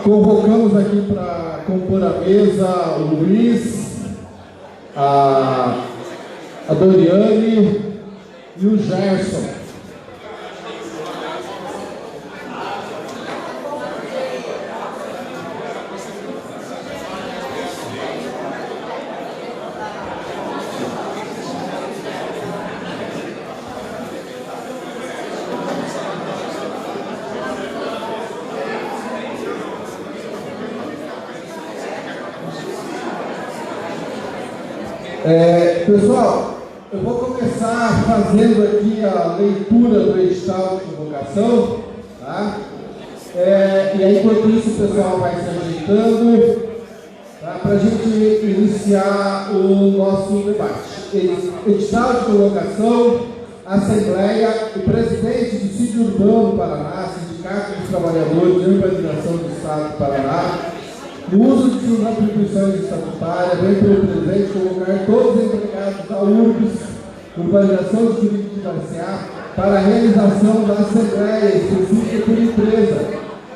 Convocamos aqui para compor a mesa o Luiz, a Doriane e o Gerson. Pessoal, eu vou começar fazendo aqui a leitura do edital de convocação, tá? E aí, enquanto isso, o pessoal vai se ajeitando, tá? Para a gente iniciar o nosso debate. Edital de convocação, Assembleia, o presidente do Sítio Urbano do Paraná, Sindicato dos Trabalhadores de Urbanização do Estado do Paraná, no uso de suas atribuições estatutárias, vem pelo presente convocar todos os empregados da URBS, Urbanização do Jurídico da SA, para a realização da Assembleia específica por empresa,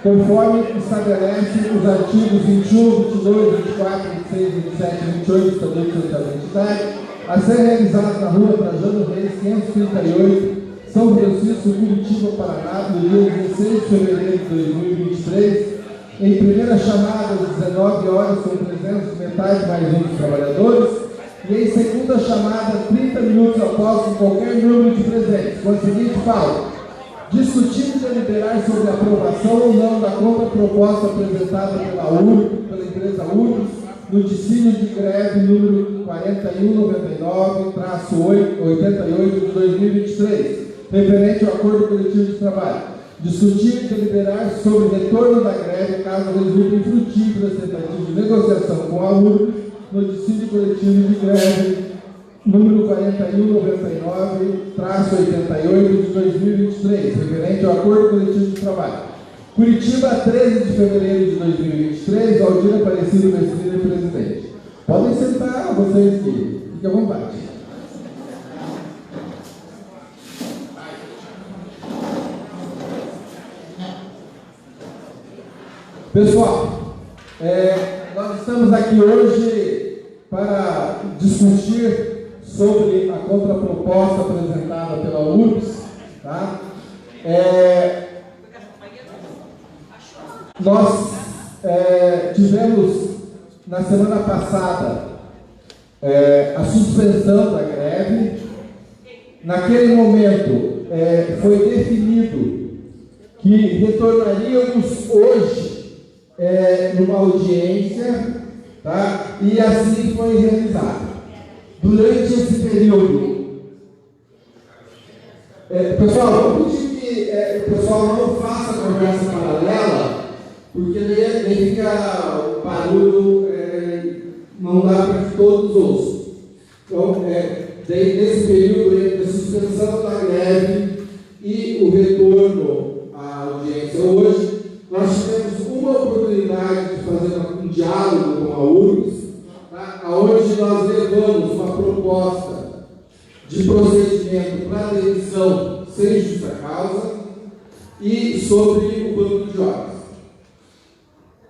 conforme estabelece os artigos 21, 22, 24, 26, 27 e 28 do Estatuto Social da Entidade, a ser realizado na Rua Trajano Reis, 538, São Francisco, Curitiba, Paraná, no dia 16 de fevereiro de 2023, em primeira chamada, às 19 horas, com presença de metade mais um dos trabalhadores, e em segunda chamada, 30 minutos após, com qualquer número de presentes, com a seguinte fala: discutir e deliberar sobre a aprovação ou não da contraproposta apresentada pela empresa URBS no dissídio de greve número 4199-88 de 2023, referente ao acordo coletivo de trabalho. Discutir e deliberar sobre o retorno da greve caso resulte infrutífera a tentativa de negociação com a URBS no dissídio coletivo de greve número 4199-88 de 2023, referente ao acordo coletivo de trabalho. Curitiba, 13 de fevereiro de 2023, Aldir Aparecido Mesquita, presidente. Podem sentar vocês aqui, fique à vontade. Pessoal, nós estamos aqui hoje para discutir sobre a contraproposta apresentada pela URBS, tá? Nós tivemos na semana passada a suspensão da greve. Naquele momento foi definido que retornaríamos hoje numa audiência, tá? E assim foi realizado. Durante esse período, pessoal, vou pedir que o pessoal não faça conversa paralela, porque daí fica o barulho, não dá para que todos ouçam. Então, daí, nesse período entre a suspensão da greve e o retorno à audiência hoje, nós tivemos uma oportunidade de fazer um diálogo com a URBS, tá? Onde nós levamos uma proposta de procedimento para demissão sem justa causa e sobre o banco de horas.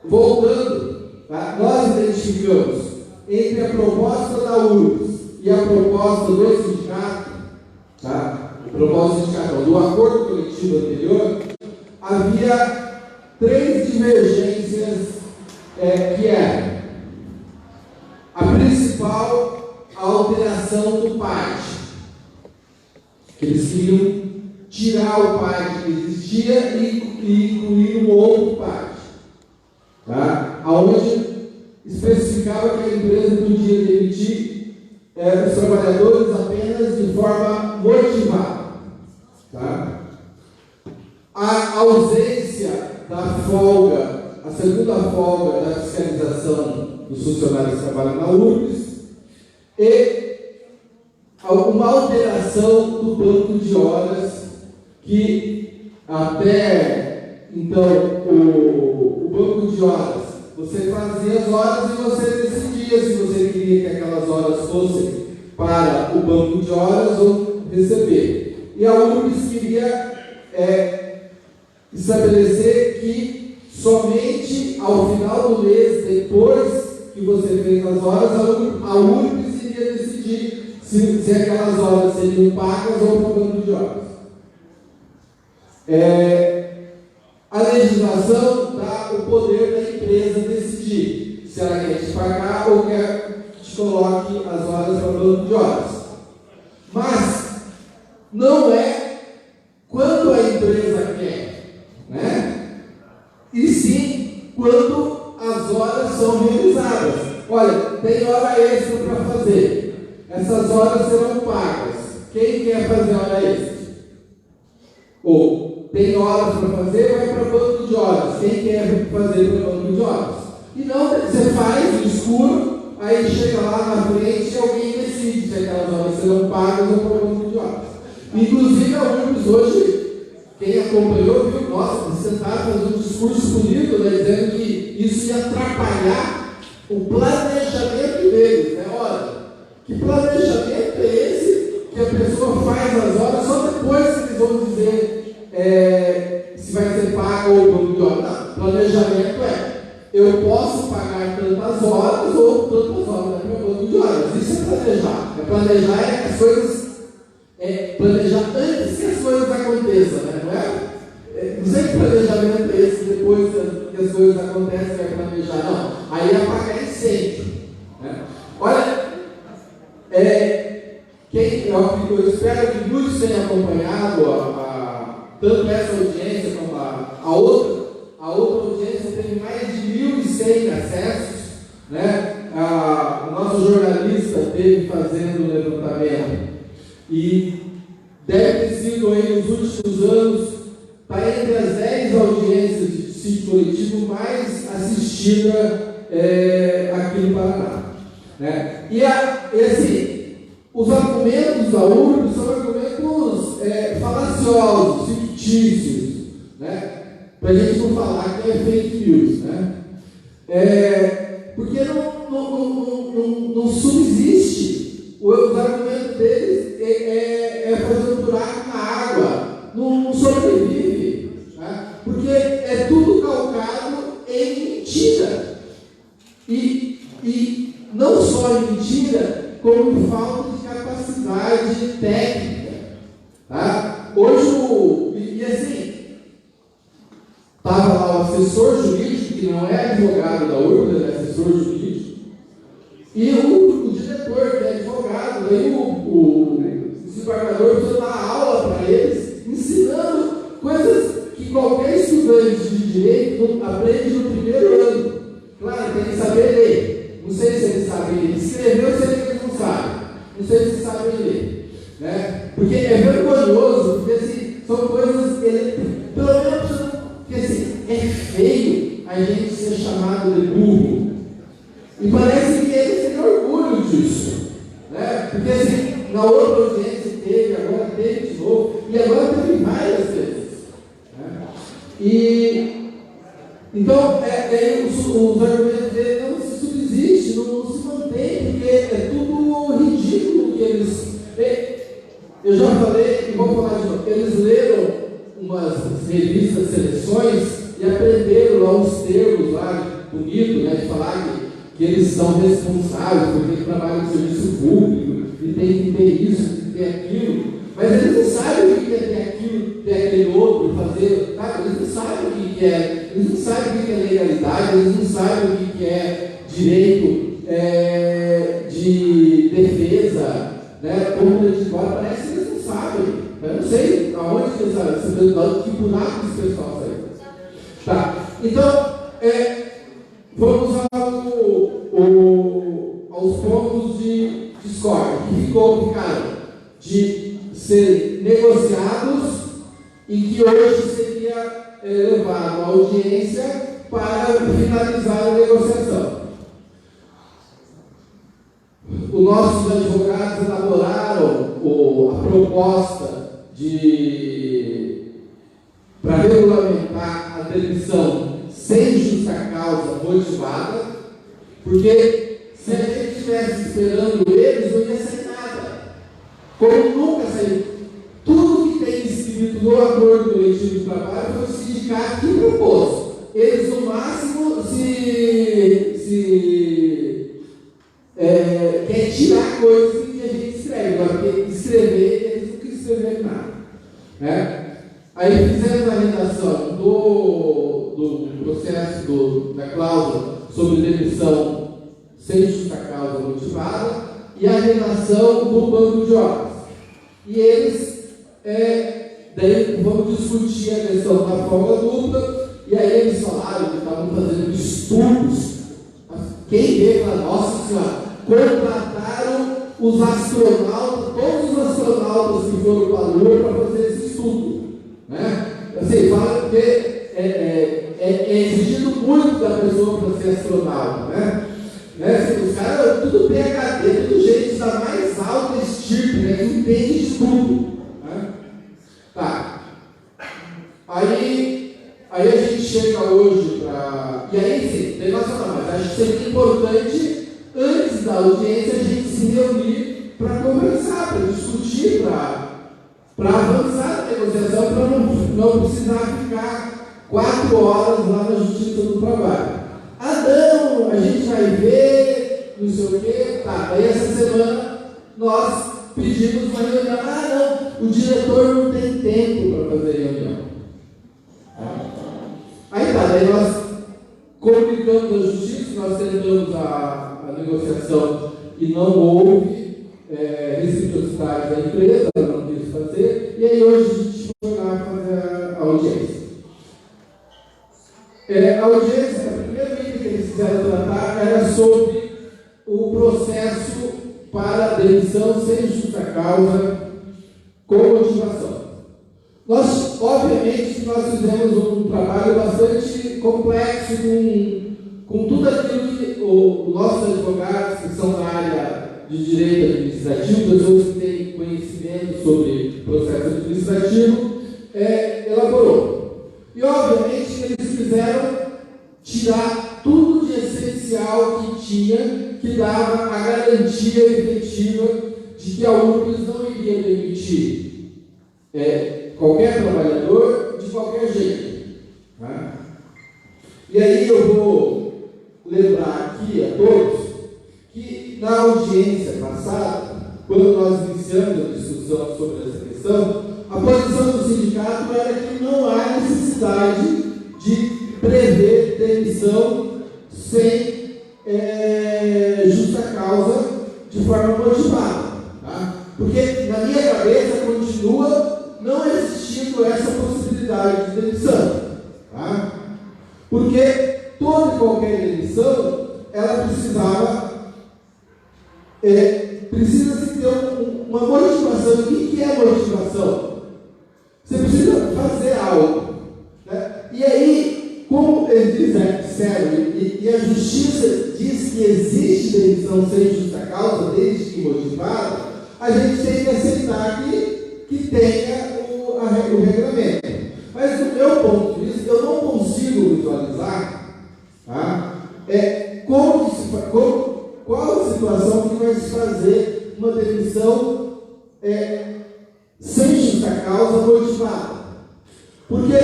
Voltando, tá? Nós identificamos entre a proposta da URBS e a proposta do sindicato, tá? Do acordo coletivo anterior, havia 3 divergências que eram: a principal, a alteração do PAD, que eles queriam tirar o PAD que existia e incluir um outro PAD, tá? Onde especificava que a empresa podia demitir os trabalhadores apenas de forma motivada, tá? A ausência da folga, a segunda folga da fiscalização dos funcionários que trabalham na URBS e uma alteração do banco de horas que até então o banco de horas, você fazia as horas e você decidia se você queria que aquelas horas fossem para o banco de horas ou receber. E a URBS queria estabelecer que somente ao final do mês, depois que você fez as horas, a URBS iria decidir se aquelas horas seriam pagas ou para banco de horas. A legislação dá o poder da empresa decidir se ela quer te pagar ou quer que te coloque as horas para banco de horas. Mas não é quando a empresa quer, né? E sim quando as horas são realizadas. Olha, tem hora extra para fazer. Essas horas serão pagas. Quem quer fazer hora extra? Ou tem horas para fazer, vai para banco de horas. Quem quer fazer para banco de horas? E não, você faz no escuro, aí chega lá na frente e alguém decide se aquelas horas serão pagas ou para banco de horas. Inclusive, alguns hoje, quem acompanhou, viu, nossa, eles tentaram fazer um discurso bonito, né, dizendo que isso ia atrapalhar o planejamento deles, né? Olha, que planejamento é esse que a pessoa faz as horas só depois que eles vão dizer se vai ser pago ou banco de horas? Não, planejamento eu posso pagar tantas horas ou tantas horas para banco de horas. Isso é planejar. Planejar as coisas, planejar antes que as coisas aconteçam, né? Não é? Não sei que planejamento é esse, depois que as coisas acontecem, vai planejar. Não, aí é apagar incêndio, né? Olha, eu espero que muitos tenham acompanhado tanto essa audiência como a outra. A outra audiência teve mais de 1.100 acessos, né? O nosso jornalista esteve fazendo o levantamento e deve ter sido aí nos últimos anos, está entre as 10 audiências de sítio coletivo mais assistida aqui no Paraná, né? E assim, os argumentos da URBS são argumentos falaciosos, fictícios, né? Para a gente não falar que é fake news, né? Porque não subsiste. Os argumentos deles fazer um buraco na água, não sobrevive, né? Porque é tudo calcado em mentira. E não só em mentira, como em falta de capacidade técnica, tá? Hoje, assim, estava lá o assessor jurídico, que não é advogado da URBS, é assessor jurídico, e o diretor, que é advogado, aí o desembargador precisa dar aula para eles, ensinando coisas que qualquer estudante de direito aprende no primeiro ano. Claro, tem que saber ler. Não sei se eles sabem ler. Escrever, eu sei que eles não sabem. Não sei se eles sabem ler, né? Porque é vergonhoso, porque assim, são coisas, pelo menos, porque assim, é feio a gente ser chamado de burro. E parece que eles têm orgulho disso, né? Porque assim, na outra audiência teve, agora teve de novo, e agora teve várias vezes, né? E então, os argumentos dele não se subsiste, não se mantém, porque é tudo ridículo que eles. Eu já falei, e vou falar de novo, eles leram umas revistas, seleções, e aprenderam lá uns termos lá, bonito, né, de falar que eles são responsáveis porque trabalham no serviço público, e tem que ter isso, tem que ter aquilo, mas eles não sabem o que é ter aquilo, ter aquele outro, fazer, sabe? Eles não sabem o que é, eles não sabem o que é legalidade, eles não sabem o que é direito de defesa, né, contraditório, parece que eles não sabem. Eu não sei aonde eles sabem, que buraco esse pessoal saiu. Tá, então, vamos aos pontos de discórdia, que ficaram de serem negociados e que hoje seria levado à audiência para finalizar a negociação. Os nossos advogados elaboraram a proposta para regulamentar a demissão sem justa causa motivada, porque se a gente estivesse esperando eles, não ia sair nada. Como nunca saiu. Tudo que tem escrito no acordo coletivo de trabalho foi o sindicato que propôs. Eles, no máximo, quer tirar coisas que a gente escreve. Agora, porque escrever, eles não querem escrever nada. Né? Aí fizemos a redação do processo da cláusula sobre demissão sem justa causa motivada e a redação do banco de horas. E eles, daí vamos discutir a questão da folga dupla, e aí eles falaram que estavam fazendo estudos. Quem vê fala, nossa senhora, contrataram os astronautas, todos os astronautas que foram para a Lua para fazer esse estudo. Né? Assim, fala que é exigido muito da pessoa para ser astronauta. Né? Assim, os caras, tudo PhD, tudo gente da mais alta estirpe, né? Que entende de tudo. Né? Tá. Aí a gente chega hoje para. E aí sim, negócio não, mas acho que seria importante, antes da audiência, a gente se reunir para conversar, para discutir, para avançar na negociação, para não precisar ficar 4 horas lá na Justiça do Trabalho. Não, a gente vai ver, não sei o quê. Tá, aí essa semana nós pedimos uma reunião. Não, o diretor não tem tempo para fazer reunião. Aí tá, daí nós comunicamos a Justiça, nós tentamos a negociação e não houve reciprocidade da empresa, ela não quis fazer, e aí hoje a gente foi lá fazer a audiência. A audiência, a primeira vez que eles quiseram tratar era sobre o processo para demissão sem justa causa com motivação. Nós, obviamente, nós fizemos um trabalho bastante complexo com tudo aquilo que os nossos advogados, que são da área de direito administrativo, pessoas que têm conhecimento sobre processo administrativo, elaborou. E, obviamente, eles quiseram tirar tudo de essencial que tinha, que dava a garantia efetiva de que a URBS não iria demitir qualquer trabalhador de qualquer jeito. Né? E aí eu vou lembrar aqui a todos que na audiência passada, quando nós iniciamos a discussão sobre essa questão, a posição do sindicato era que não há necessidade de prever demissão sem justa causa de forma motivada. Tá? Porque na minha cabeça continua não existindo essa possibilidade de demissão. Tá? Porque toda e qualquer demissão, ela precisa-se ter uma motivação. O que é motivação? Você precisa fazer algo. Né? E aí, como eles disseram, e a justiça diz que existe demissão sem justa causa, desde que motivada, a gente tem que aceitar que tenha o regulamento. Mas do meu ponto de vista, eu não consigo visualizar qual a situação que vai se fazer uma demissão sem justa causa motivada. Porque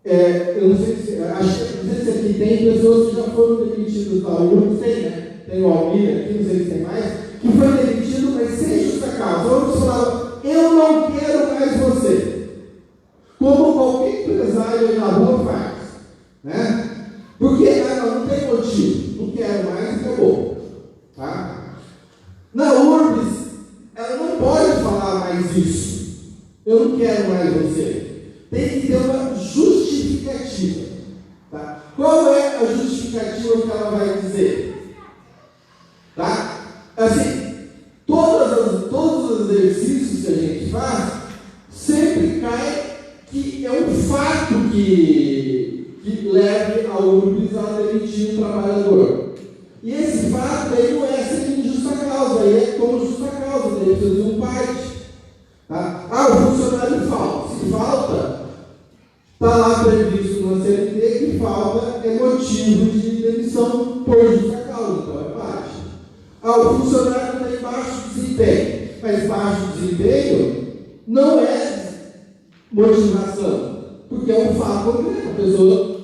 eu não sei se aqui tem pessoas que já foram demitidas da URBS, tem, né? Tem o Almir aqui, não sei se tem mais, que foi demitido, mas sem justa causa. A URBS falava, eu não quero mais você. Como qualquer empresário aí na rua faz. Né? Porque não tem motivo, não quero mais, acabou. Tá? Na URBS, ela não pode falar mais isso. Eu não quero mais você. Tem que ter uma justificativa. Tá? Qual é a justificativa que ela vai dizer? Tá? Assim, todos os exercícios que a gente faz, sempre cai que é um fato que leve a URBS a demitir um trabalhador. E esse fato aí não é sem justa causa, aí é como justa causa, daí precisa de um parte. Tá? O funcionário falta. Se falta, está lá previsto no CLT que falta é motivo de demissão por justa causa, então é parte. O funcionário tem baixo desempenho, mas baixo desempenho não é motivação? Porque é um fato concreto. A pessoa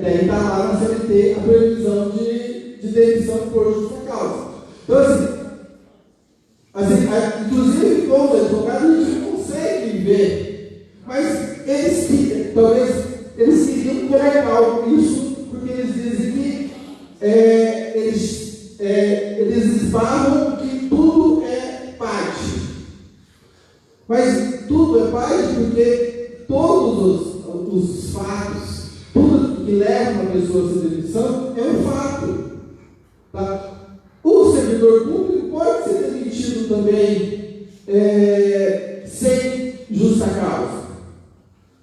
deve estar lá na CLT a previsão de demissão por justa causa. Então, inclusive, como advogado, a gente não consegue ver, mas talvez eles queriam colocar isso, porque eles dizem que eles esbarram que tudo é parte. Mas tudo é parte porque todos os fatos, tudo que leva uma pessoa a ser demissão é um fato. Tá? O servidor público pode ser demitido também sem justa causa.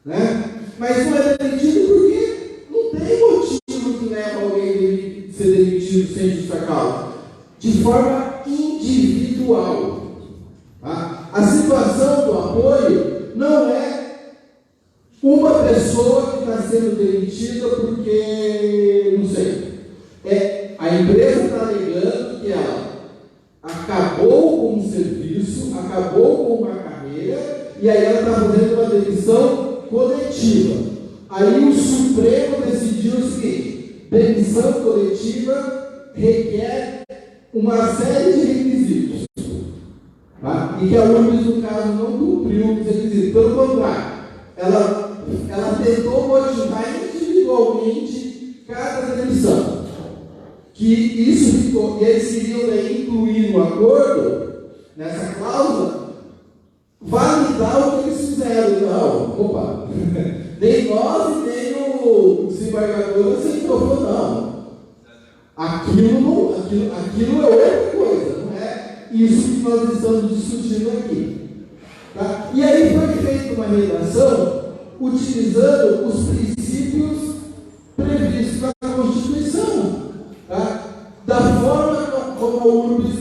Né? Mas não é demitido porque não tem motivo que leva alguém a ser demitido sem justa causa. De forma individual. Tá? A situação do apoio não é uma pessoa que está sendo demitida porque, não sei, a empresa está alegando que ela acabou com um serviço, acabou com uma carreira, e aí ela está fazendo uma demissão coletiva. Aí o Supremo decidiu o seguinte: demissão coletiva requer uma série de requisitos. Tá? E que a URBS, no caso, não cumpriu os requisitos. Pelo contrário, ela tentou motivar individualmente cada demissão. Que isso ficou, e eles queriam incluir no acordo, nessa cláusula, validar o que eles fizeram. Não, opa, nem nós e nem o desembargador aceitou, não. Aquilo é outra coisa, não é isso que nós estamos discutindo aqui. Tá? E aí foi feita uma redação utilizando os princípios previstos na Constituição. Tá? Da forma como a URBS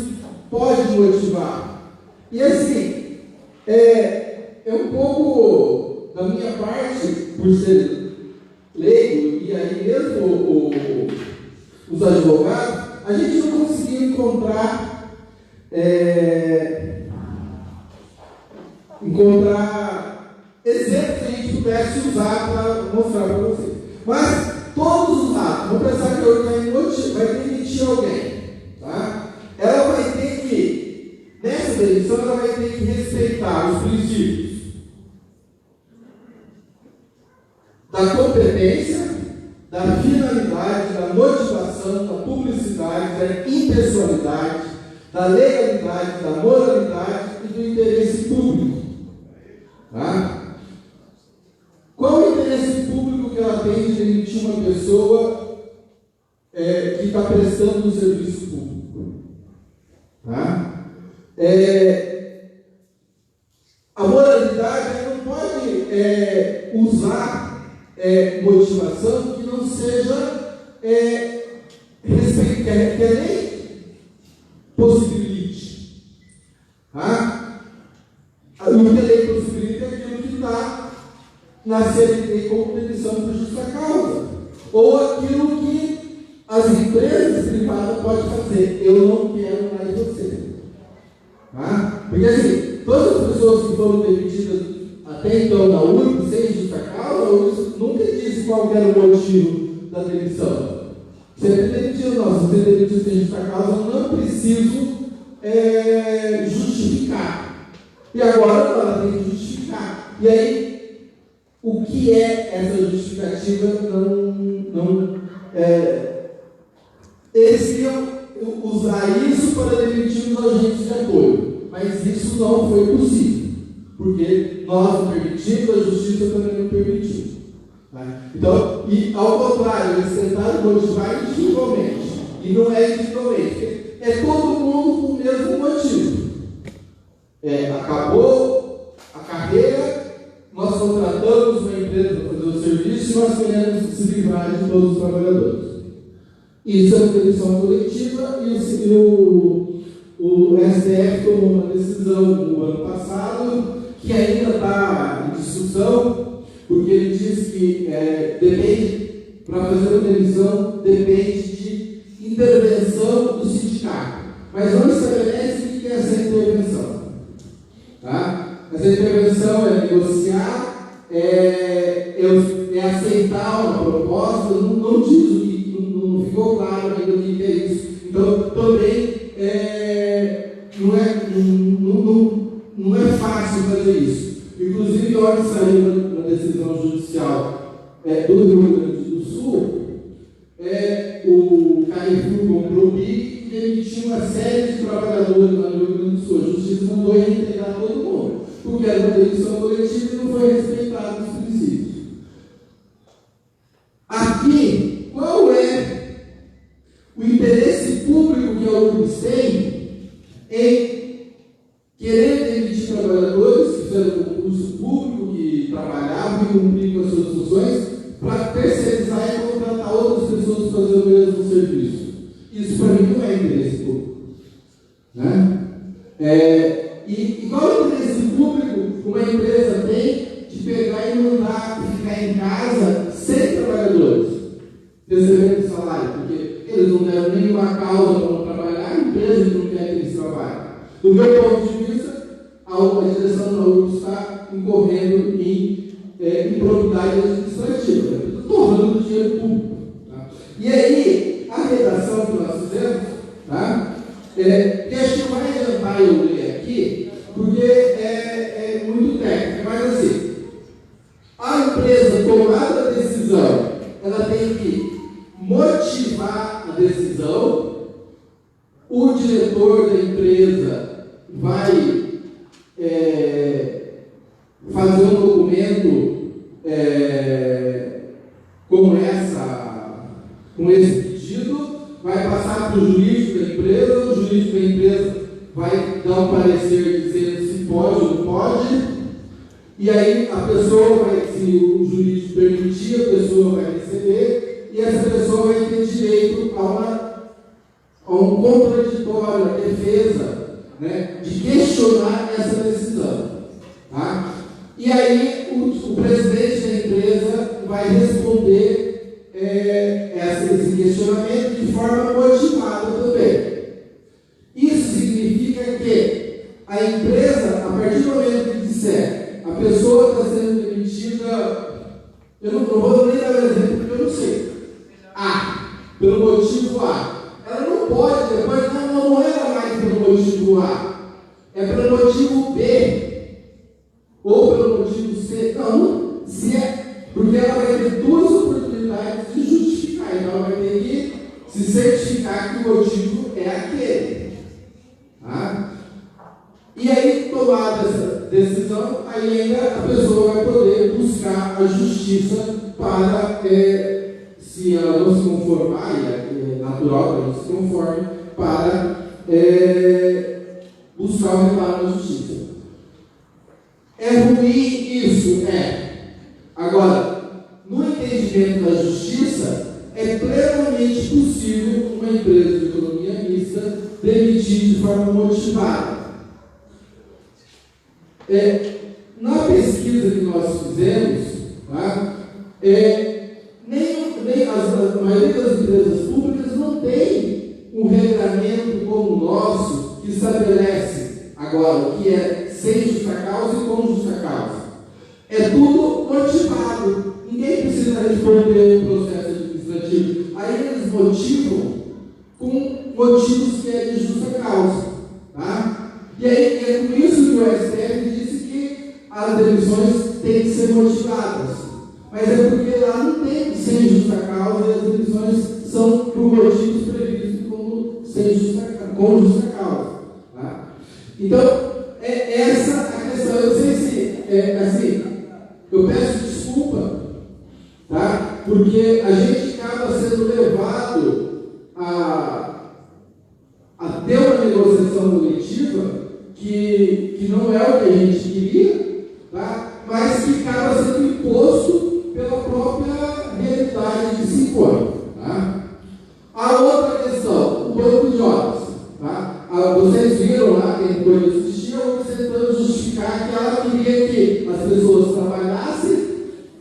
pode motivar. E assim, é um pouco da minha parte, por ser leigo, e aí mesmo os advogados, a gente não conseguiu encontrar exemplos que a gente pudesse usar para mostrar para vocês. Mas todos os atos, vamos pensar que hoje vai demitir alguém, tá? Ela vai ter que, nessa demissão, ela vai ter que respeitar os princípios da competência, da finalidade, da motivação, da publicidade, da impessoalidade, da legalidade, da moralidade e do interesse público. Tá? Qual o interesse público que ela tem de demitir uma pessoa que está prestando um serviço público? Tá? A moralidade não pode usar motivação que não seja que a lei possibilite. Tá? O que a lei possibilita é aquilo que está na CLT como demissão por justa causa, ou aquilo que as empresas privadas podem fazer. Eu não quero mais você. Tá? Porque assim, todas as pessoas que foram demitidas até então na URBS sem justa causa, a URBS nunca disse qual era o motivo da demissão. Sempre demitido, não. Se você demitiu sem justa causa, eu não preciso justificar. E agora ela tem que justificar. E aí, o que é essa justificativa? Eles queriam usar isso para demitir os agentes de apoio, mas isso não foi possível, porque nós não permitimos, a justiça também não permitiu. Tá? Então, e ao contrário, eles tentaram motivar individualmente, e não é individualmente, é todo mundo com o mesmo motivo. Acabou a carreira, nós contratamos uma empresa para fazer o serviço e nós queremos se livrar de todos os trabalhadores. Isso é uma demissão coletiva e o STF tomou uma decisão no ano passado que ainda está em discussão, porque ele diz que depende, para fazer uma demissão, depende de intervenção do sindicato. Mas não estabelece o que é essa intervenção. Tá? Essa intervenção é negociar é aceitar uma proposta, não diz o que, não ficou claro ainda o que é isso. Então, também não é fácil fazer isso. Inclusive, ontem saiu uma decisão judicial do Rio Grande do Sul, o Carrefour comprou o BIC e demitiu uma série de trabalhadores lá no Rio Grande do Sul. A justiça mandou reintegrar todo mundo, porque era uma demissão coletiva e não foi respeitado os princípios. Aqui, qual é o interesse público que a URBS tem em querer demitir trabalhadores que fizeram concurso público, que trabalhavam e cumpriam com as suas funções, para terceirizar e contratar outras pessoas para fazer o mesmo serviço? Isso, para mim, não é interesse público. Né? E qual é o interesse público que uma empresa tem de pegar e mandar ficar em casa 100 trabalhadores, recebendo salário? Porque eles não deram nenhuma causa para não trabalhar, a empresa não quer que eles trabalhem. Do meu ponto de vista, a direção da URBS está incorrendo em improbidade administrativa. Estou falando do dinheiro público. Tá? E aí, a redação que nós fizemos, tá? Que acho que vai adiantar eu ler aqui, porque é muito técnico, mas assim, a empresa tomada a decisão, ela tem que motivar a decisão, o diretor da empresa vai fazer um documento com esse pedido, vai passar para o jurídico da empresa, o jurídico da empresa vai dar um parecer dizendo se pode ou não pode, e aí a pessoa vai, se o jurídico permitir, a pessoa vai receber, e essa pessoa vai ter direito a um contraditório, a defesa, né, de questionar essa decisão. Tá? E aí o presidente da empresa vai responder esse questionamento de forma motivada também. Isso significa que a empresa, a partir do momento que disser a pessoa está sendo demitida, eu não vou nem dar o exemplo porque eu não sei, pelo motivo A, ela não pode depois, não era mais pelo motivo A, é pelo motivo B, ou pelo motivo C, porque ela vai ter duas oportunidades de justificar, então ela vai ter que se certificar que o motivo é aquele. Tá? E aí, tomada essa decisão, aí ainda a pessoa vai poder buscar a justiça para, se ela não se conformar, e é natural que ela não se conforme, para buscar o reparo na justiça. É ruim isso? Agora, no entendimento da justiça, é plenamente possível uma empresa de economia mista demitir de forma motivada. Na pesquisa que nós fizemos, tá, a maioria das empresas públicas não tem um regramento como o nosso que estabelece agora o que é sem justa causa e com justa causa. É tudo motivado. Ninguém precisa responder o processo administrativo. Aí eles motivam com motivos que é de justa causa. Tá? E aí é com isso que o STF disse que as demissões têm que ser motivadas. Mas é porque lá não tem sem justa causa e as demissões são por motivos previstos com justa causa. Tá? Então, essa a questão. Eu não sei se assim, eu peço desculpa, tá? Porque a gente acaba sendo levado a ter uma negociação coletiva que não é o que a gente queria, tá? Mas que acaba sendo imposto pela própria realidade de 5 anos. Tá? A outra questão, o banco de horas. Tá? Vocês viram lá, quem foi assistir, eu tentando justificar que ela queria que as pessoas trabalhassem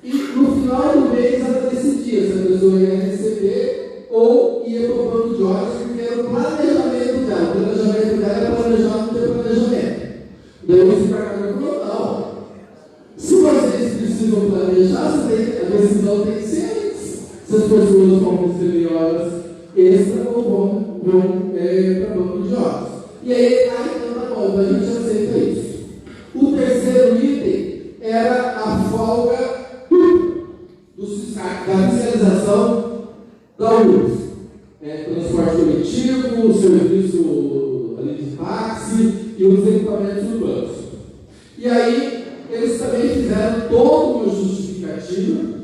e no final do mês ela decidia se a pessoa ia receber ou ia para o banco de horas, porque era o planejamento dela. O planejamento dela é planejar, não ter planejamento. Daí você para cá e falou, não. Se vocês precisam planejar, a decisão tem que ser antes. Se as pessoas vão receber horas extra ou vão para banco de horas. E aí, então tá bom, a gente aceita isso. O terceiro item era a folga da fiscalização da URSS. Transporte coletivo, serviço ali de táxi e os equipamentos urbanos. E aí, eles também fizeram toda uma justificativa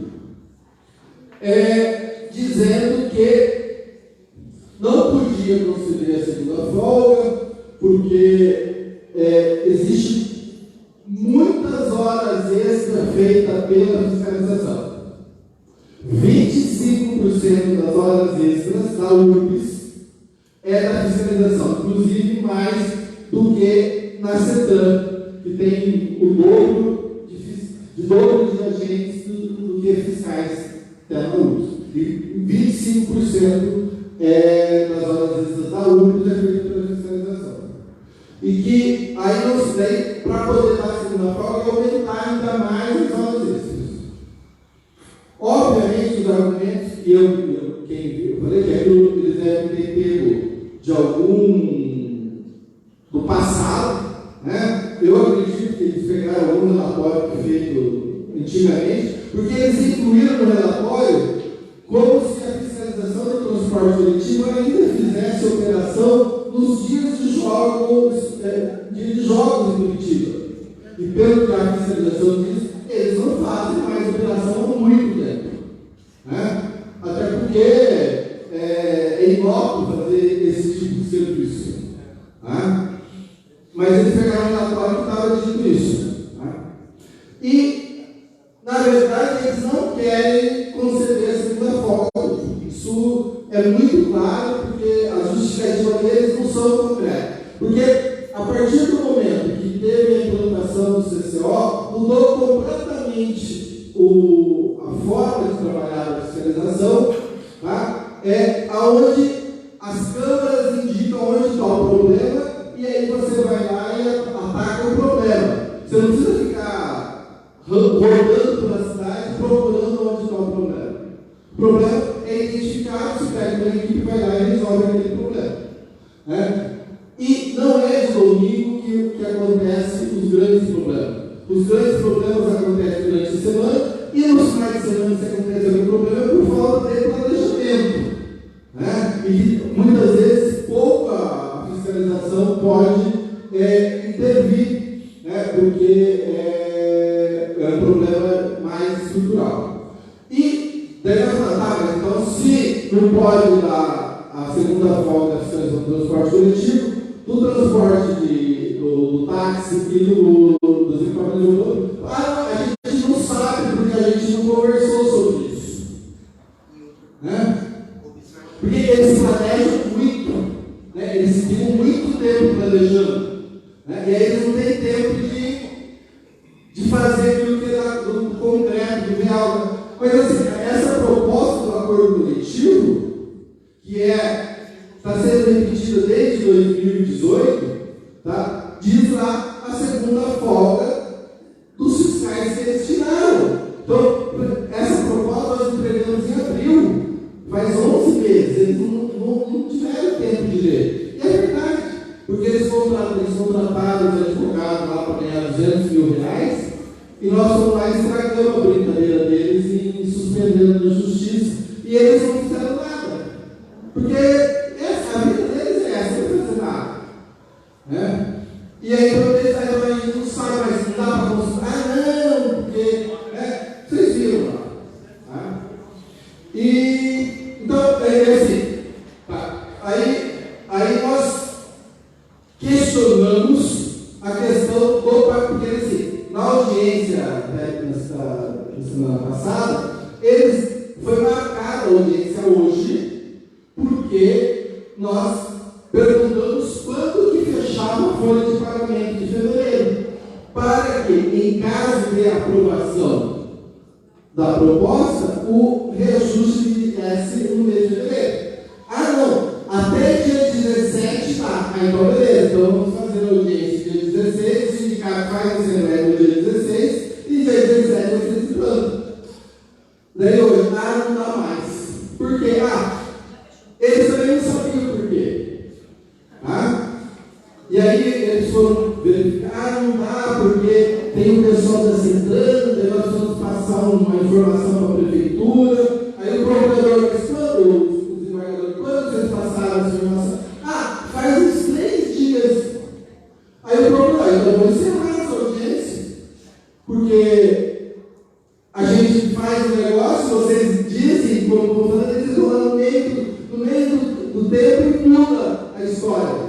dizendo que não podia conceder a segunda folga, porque existe muitas horas extras feitas pela fiscalização. 25% das horas extras da URBS é da fiscalização, inclusive mais do que na CETRAN, que tem o dobro de agentes do que fiscais da URBS. E 25% das horas extras da URBS é feita pela fiscalização. E que aí não se tem, para poder dar a segunda folga, aumentar ainda mais as horas extras. Obviamente, os argumentos que eu falei que aquilo eles devem ter pego de algum do passado, né? Eu acredito que eles pegaram algum relatório feito antigamente, porque eles incluíram no relatório como se a fiscalização do transporte coletivo ainda fizesse operação nos dias de jogos em Curitiba. E pelo que a fiscalização diz, eles não fazem mais operação há muito tempo. Né? Até porque é inócuo fazer esse tipo de serviço. Né? Mas eles pegaram um relatório que estava dito isso. Né? E, na verdade, eles não querem conceder a segunda folga. Isso é muito claro, porque as justificativas deles não são concretas. Porque, a partir do momento que teve a implantação do CCO, mudou completamente a forma de trabalhar a fiscalização, tá? Aonde as câmeras indicam onde está o problema, e aí você vai lá e ataca o problema. Você não precisa ficar rodando pela cidade procurando onde está o problema. O problema é identificar, se pega uma equipe, vai lá e resolve aquele problema. Né? E não é de domingo que acontecem os grandes problemas. Os grandes problemas acontecem durante a semana, e nos finais de semana, se acontece algum problema, é por falta de planejamento. Né? E muitas vezes pouca fiscalização pode intervir, né? Porque é um problema mais estrutural. E daí nós falamos, então, se não pode dar a segunda folga da fiscalização do transporte coletivo, do transporte do táxi e dos equipamentos urbanos, a gente não sabe porque a gente não conversou sobre isso. Né? Porque eles planejam muito, né? Eles ficam muito tempo planejando. Né? E aí eles não têm tempo de fazer aquilo que é do concreto, do real. Mas assim, essa proposta do acordo coletivo, que está sendo repetida desde 2018, tá? Diz lá a segunda folga dos fiscais que eles tiraram. Então, essa proposta nós entregamos em abril, faz 11 meses, eles não tiveram tempo de ler. E é verdade, porque eles contrataram os advogados lá para ganhar R$200 mil, e nós fomos lá e estragamos a brincadeira deles e suspendendo na justiça, e eles não fizeram nada. Porque a vida deles é essa, não fazer nada. Né? E aí, quando eles a gente não sabe mais, não dá para consultar, não, porque vocês viram lá. Tá? E então, assim, tá? Aí nós questionamos a questão do porque assim, na audiência na semana passada, foi marcada a audiência hoje, porque nós perguntamos quando que fechava a folha de pagamento de fevereiro, para que, em caso de aprovação da proposta, o reajuste viesse no mês de fevereiro. Ah, não, até dia 17 tá. Então, beleza, então vamos fazer a audiência dia 16, o sindicato faz a assembleia no dia 16, e dia 17 você pessoal está sentando, daí nós vamos passar uma informação para a prefeitura, aí o procurador diz, o desembargador, quando vocês passaram essa informação? Ah, faz uns 3 dias. Aí o procurador, então vou encerrar essa audiência, porque a gente faz um negócio, vocês dizem, como eu estou falando, eles vão lá no meio do tempo e muda a história.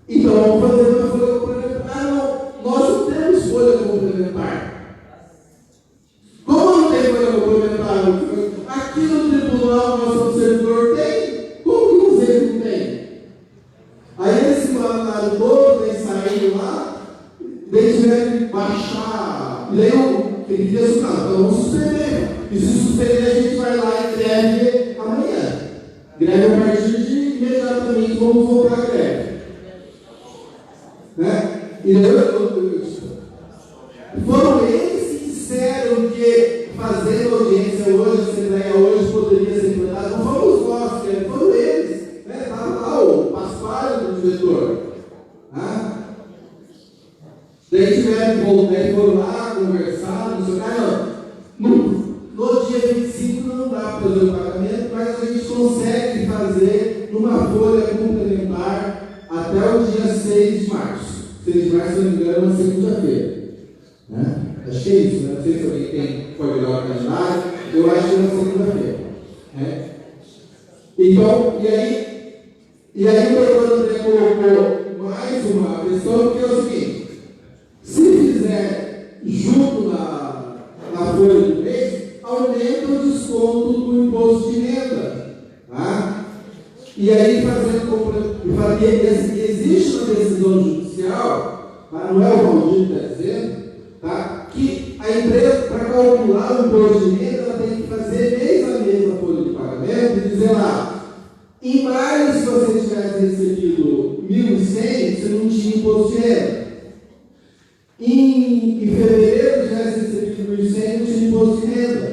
Então, vamos fazer uma folha complementar. Ah, não, nós não temos folha complementar. Como não tem folha complementar? Aqui no tribunal, nosso servidor tem. Como que vocês não têm? Aí esse mandaram todo, eles saíram lá, daí tiveram que baixar. E daí eu queria assustar, então vamos suspender. E se suspender, a gente vai lá e greve amanhã. Greve a partir de imediatamente vamos voltar à greve. Né? E foram eles que disseram que fazendo audiência hoje, a Assembleia hoje poderia ser implantada. Não fomos nós, foram eles. Estava lá o Pascoal, o diretor. Daí tiveram que voltar e foram lá conversar, não sei o que. No dia 25 não dá para fazer o pagamento, mas a gente consegue fazer numa folha complementar até o dia 6 de março. 6 de março, se não me engano, é uma segunda-feira. Acho que é isso, né? Não sei se alguém pode olhar o calendário, eu acho que é uma segunda-feira. Então, e aí o doutor André colocou mais uma questão, que é o seguinte: se fizer junto na folha do mês, aumenta o desconto do imposto de renda. E aí, existe uma decisão judicial, não é o Valdir que está dizendo, que a empresa, para calcular o imposto de renda, ela tem que fazer mês a mês a folha de pagamento e dizer lá, em maio, se você tivesse recebido 1.100, você não tinha imposto de renda. Em fevereiro, tivesse recebido 1.100, não tinha imposto de renda.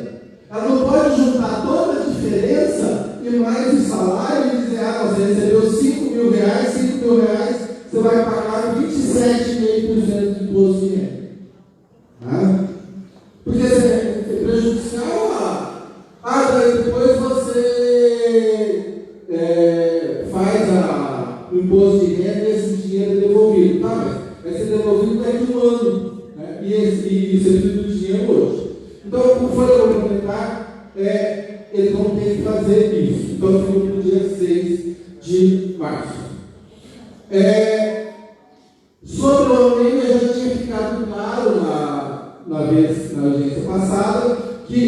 Ela não pode juntar toda a diferença e mais o salário e dizer, você recebeu R$5.000, você vai pagar 27,5% de imposto de renda. Porque é prejudicial. Daí depois você faz o imposto de renda e esse dinheiro é devolvido. Mas vai ser devolvido daqui a um ano. E você precisa do dinheiro hoje. Então, o folha complementar, eles vão ter que fazer isso. Então, fica no dia 6 de março. Sobre o aumento, já tinha ficado claro na audiência passada que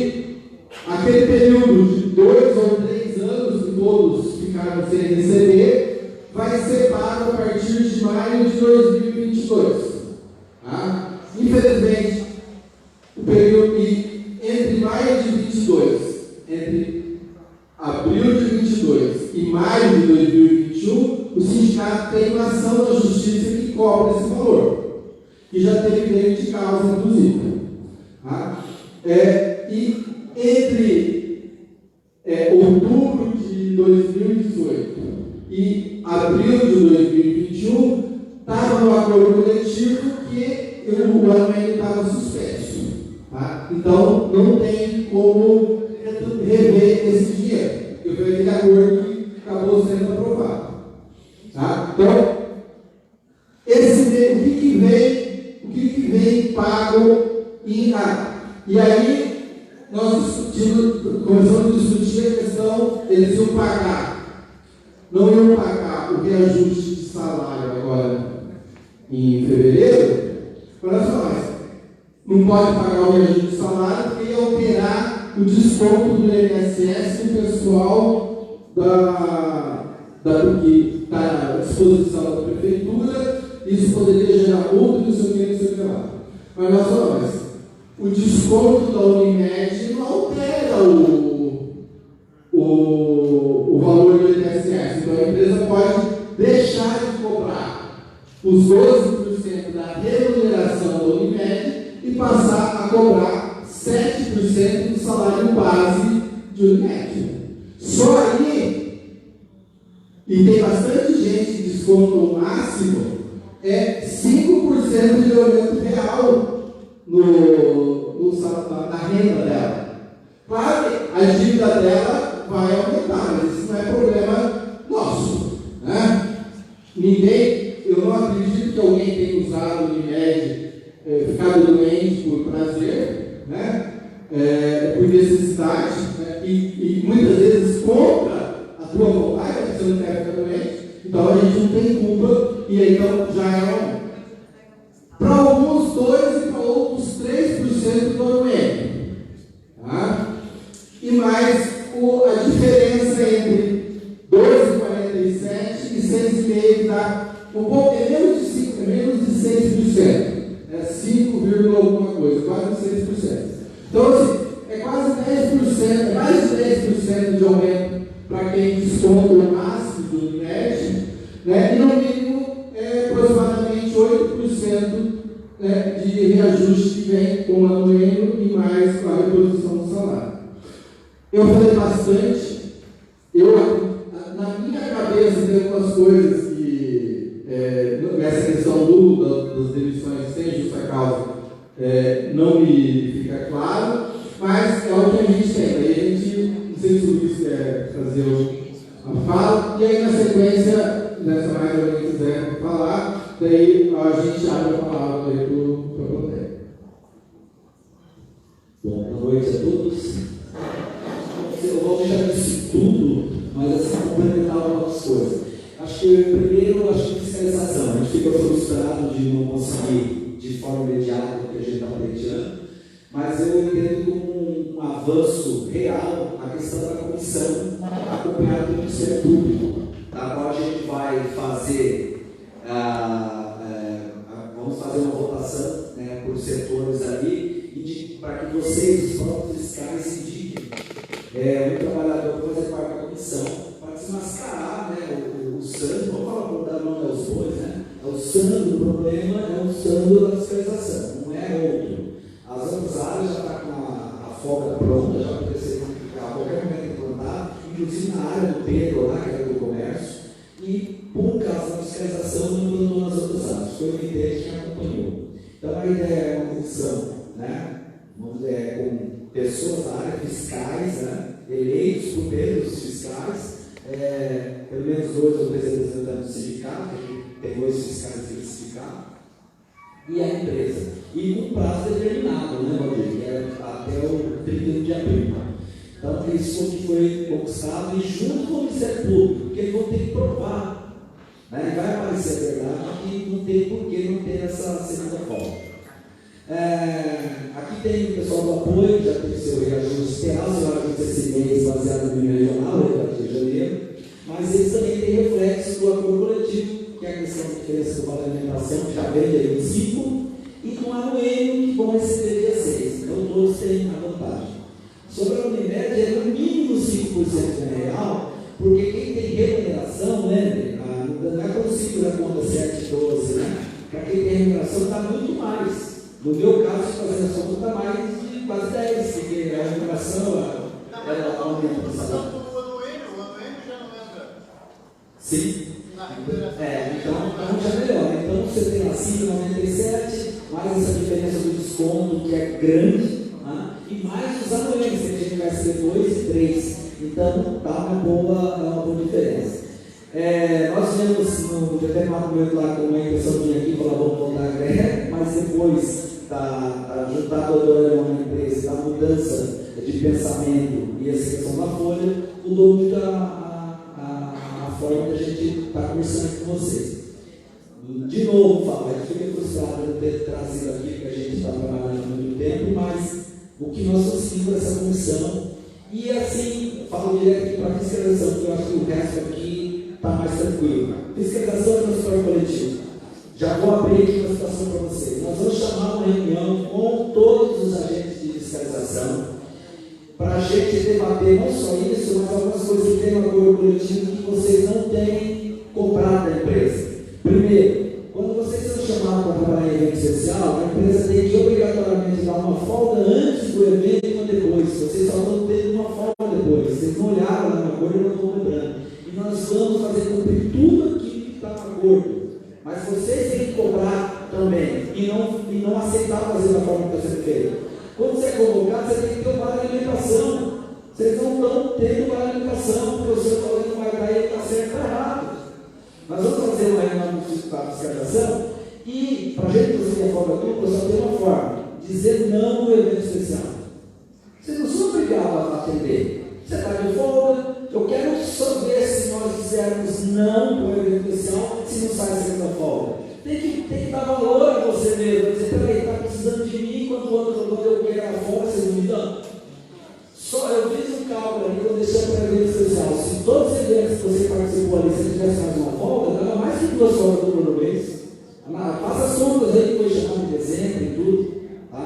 aquele período de 2 ou 3 anos que todos ficaram sem receber vai ser pago a partir de maio de 2022. Infelizmente, o período entre maio de 22, entre abril de 22 e maio de 2021, o sindicato tem uma ação da justiça que cobra esse valor, que já teve direito de causa, inclusive. E entre outubro de 2018 e abril de 2021, estava no acordo coletivo que o aumento estava suspenso. Então, não tem como rever esse dinheiro, porque foi aquele acordo que acabou sendo aprovado. Então, o que vem pago e aí nós começamos a discutir a questão, eles iam pagar, não iam pagar o reajuste de salário agora em fevereiro, mas não pode pagar o reajuste de salário porque ia alterar o desconto do INSS do pessoal que está à disposição da prefeitura, isso poderia gerar multa, não sei o que lá. Mas nós falamos, o desconto da Unimed não altera o valor do INSS. Então a empresa pode deixar de cobrar os 12% da remuneração da Unimed e passar a cobrar 7% do salário base de Unimed. Só aí, e tem bastante gente que desconto máximo, 5% de aumento real na renda dela. Claro que a dívida dela vai aumentar, mas isso não é problema nosso, né? Eu não acredito que alguém tenha usado o Unimed, ficado doente por prazer, né? Por necessidade, né? E muitas vezes contra a tua vontade, você não quer ficar doente, então a gente não tem culpa, e aí então já é um. Para alguns 2% e para outros 3% do aumento. Tá? E mais a diferença entre 12,47 e 6,5 dá um pouco, é menos de 6%. É 5, alguma coisa, quase 6%. Então, assim, é quase 10%, é mais de 10% de aumento para quem desconta o máximo do Unimed, né? E no mínimo aproximadamente 8%, né, de reajuste que vem com o anuênio e mais com a reposição do salário. Eu falei bastante, na minha cabeça tem algumas coisas que, nessa questão das demissões sem justa causa, não me fica claro, mas é o que a gente tem. Aí a gente, não sei se o Luiz quer fazer a fala, e aí na sequência, nessa mais alguém quiser falar, daí a gente abre a palavra para a plateia. Bom, boa noite a todos. Eu vou deixar isso tudo, mas assim, complementar algumas coisas. Acho que primeiro, fiscalização. A gente fica frustrado de não conseguir de forma imediata o que a gente está pleiteando, mas eu entendo como um avanço real a questão da comissão acompanhada do Ministério Público, da qual a gente vai fazer, vamos fazer uma votação, né, por setores ali, para que vocês, os próprios fiscais, indiquem um trabalhador para fazer parte da comissão, para desmascarar, né, o sangue, vamos falar por dar nome aos bois, né? É o sangue do problema, é o sangue da fiscalização, não é outro. As outras áreas já estão com a folga pronta, já vai ser a qualquer momento implantar, inclusive na área do Pedro, lá, que era do comércio, e por causa da fiscalização não implantou nas outras áreas. Foi uma ideia que acompanhou. Então a ideia é uma comissão, né? Vamos dizer, com pessoas da área, fiscais, né? Eleitos por pelos fiscais, pelo menos 2 ou 3 representantes do sindicato, que tem 2 fiscais do sindicato, e a empresa. E com prazo determinado, né, Valdir? Que é até o 31 de abril. Então, isso foi conquistado e junto com o Ministério Público, porque eles vão ter que provar, né? E vai aparecer a verdade que não tem por que não ter essa segunda folga. Aqui tem o pessoal do apoio, já tem seu reajuste real, você vai ter esse mês baseado no nível regional, Rio de Janeiro, mas eles também têm reflexo do acordo coletivo, que é a questão da diferença do valor de alimentação, que já vem dia 25, e com a anuênio, que vão receber dia 6. Então todos têm a vantagem. Sobre a Unimed, é no mínimo 5% de real, porque quem tem remuneração, né, não é como se a conta 7, 12, né? Para quem tem remuneração está muito mais. No meu caso, fazendo a sua conta, está mais de quase 10, porque a remuneração aumenta do salário. O anuênio já não entra. Sim. Então já melhora. Então você tem a 5,97, mais essa diferença do desconto, que é grande, né? E mais os anuênios, que a gente vai ser 2 e 3. Então dá uma boa diferença. Nós vemos no determinado momento lá com uma impressão de aqui, falar vamos voltar a greve, mas depois da juntar a doutora na empresa, da mudança de pensamento e essa questão da folha, mudou muito a forma que a gente está conversando com vocês. De novo, Fábio, a gente fica frustrado de ter trazido aqui, porque a gente está trabalhando há muito tempo, mas o que nós conseguimos essa comissão, e assim, falo direto aqui para a fiscalização, porque eu acho que o resto aqui está mais tranquilo. Fiscalização e transporte coletivo. Já vou abrir aqui uma situação para vocês. Nós vamos chamar uma reunião com todos os agentes de fiscalização para a gente debater não só isso, mas algumas coisas que tem no acordo coletivo que vocês não têm comprado da empresa. Primeiro, quando vocês são chamados para trabalhar em evento social, a empresa tem que obrigatoriamente dar uma folga antes do evento e uma depois. Vocês só estão tendo uma folga depois. Vocês não olharam no acordo e não estão lembrando. E nós vamos fazer cumprir tudo aquilo que está no acordo. Mas vocês têm que cobrar também e não aceitar fazer a forma que está sendo feita. Quando você é convocado, você tem que ter uma alimentação. Vocês não estão tendo uma alimentação, porque o senhor falou que não vai dar e está certo ou errado. Nós vamos fazer uma reunião de fiscalização e, para a gente conseguir a folga dupla, só tem uma forma: dizer não no evento especial. Vocês não são obrigados a atender. Você está de folga, eu quero só ver se nós dizermos não no evento especial, se não sai a segunda folga. Tem que dar valor a você mesmo. Dizer, peraí, está precisando de mim, quando eu quero a folga, vocês não me dão. Só eu fiz um cálculo ali, eu deixei para evento especial. Se todos os eventos que você participou ali, se tivesse mais uma folga, dava mais que 2 folgas por mês. Faça as contas aí, depois chamar de dezembro e tudo. Tá?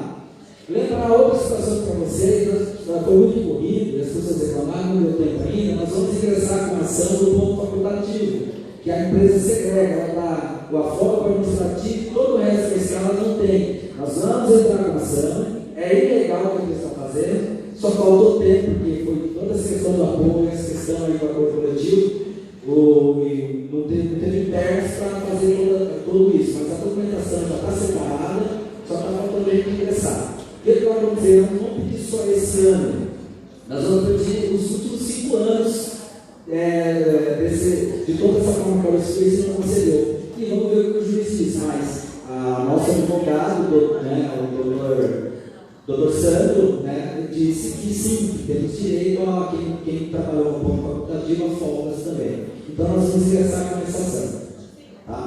Lembrar outra situação para vocês, foi muito corrido, as pessoas reclamaram, não deu tempo ainda. Nós vamos ingressar com a ação do ponto facultativo, que a empresa segrega, ela dá o afogo administrativo e todo o resto da escala não tem. Nós vamos entrar com a ação, é ilegal o que eles estão fazendo, só faltou tempo, porque foi toda essa questão do apoio, essa questão aí do acordo coletivo, e não teve terras para fazer tudo isso, mas a documentação já está separada, só está faltando a gente ingressar. O que vai acontecer? Nós não vamos pedir só esse ano, nós vamos pedir os últimos 5 anos de toda essa forma que o juiz não concedeu. E vamos ver o que o juiz diz. Mas a nossa advogado, o doutor Sandro, disse que sim, que temos direito a quem trabalhou com ponto facultativo a folgas também. Então nós vamos ingressar com essa ação. Tá?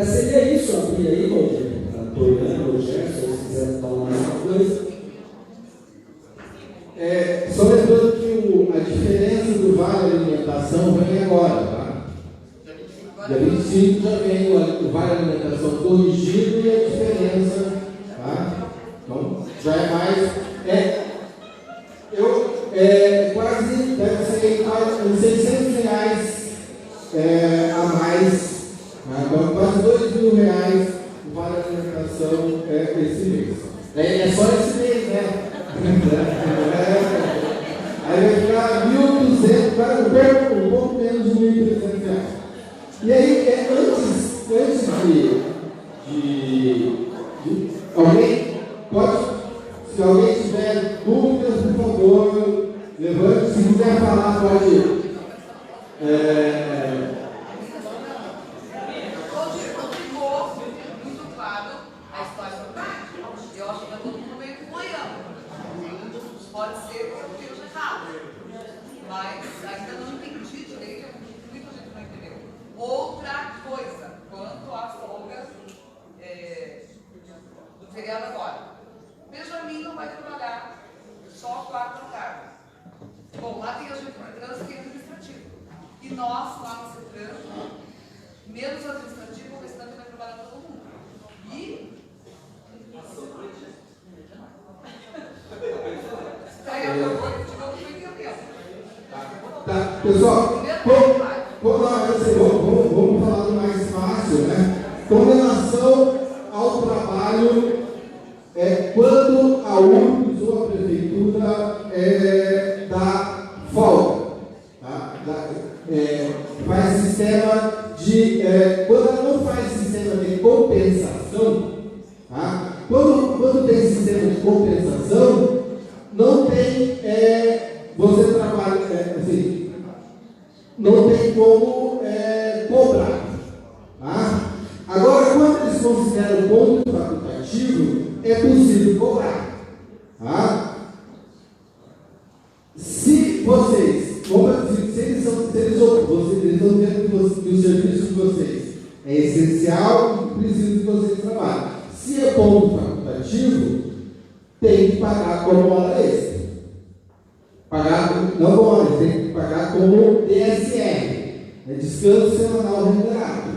Seria isso, abrir aí, Walter, a Toriana, o Gerson, se quiser falar mais uma coisa. Só lembrando que a diferença do vale alimentação vem agora, tá? Dia 25 já vem o vale alimentação corrigido e a diferença, tá? Então, já é mais. Quase deve ser uns R$600 a mais, tá? Então, quase R$2.000 o vale alimentação esse mês. É só esse mês, né? Aí vai ficar 1.200, um pouco menos de R$1.300. E aí, antes de alguém pode, se alguém tiver dúvidas, por favor, levante. Se quiser falar, pode. Muito claro a história do Cássio. Eu acho que todo mundo meio que boiando. Pode ser que eu esteja errado, mas ainda não entendi direito, muita gente não entendeu. Outra coisa, quanto à folga do feriado agora. Benjamin não vai trabalhar só 4 da tarde. Bom, lá tem a gente de trânsito e administrativo. E nós, lá no CETRAN, menos administrativo, o restante vai trabalhar todo mundo. E Tá, pessoal, vamos falar do mais fácil, né? Com relação ao trabalho, quando a URBS ou a prefeitura dá folga, tá? Faz sistema de. Quando ela não faz sistema de compensação, tá? Quando tem sistema de compensação, não tem. Você trabalha, assim, não tem como cobrar. Tá? Agora, quando eles consideram ponto facultativo, é possível cobrar. Tá? Se vocês, se eles estão vendo que o serviço de vocês é essencial e precisa que vocês trabalhem. Se é ponto facultativo, tem que pagar como hora extra. Não como hora extra, tem que pagar como DSR, descanso semanal remunerado.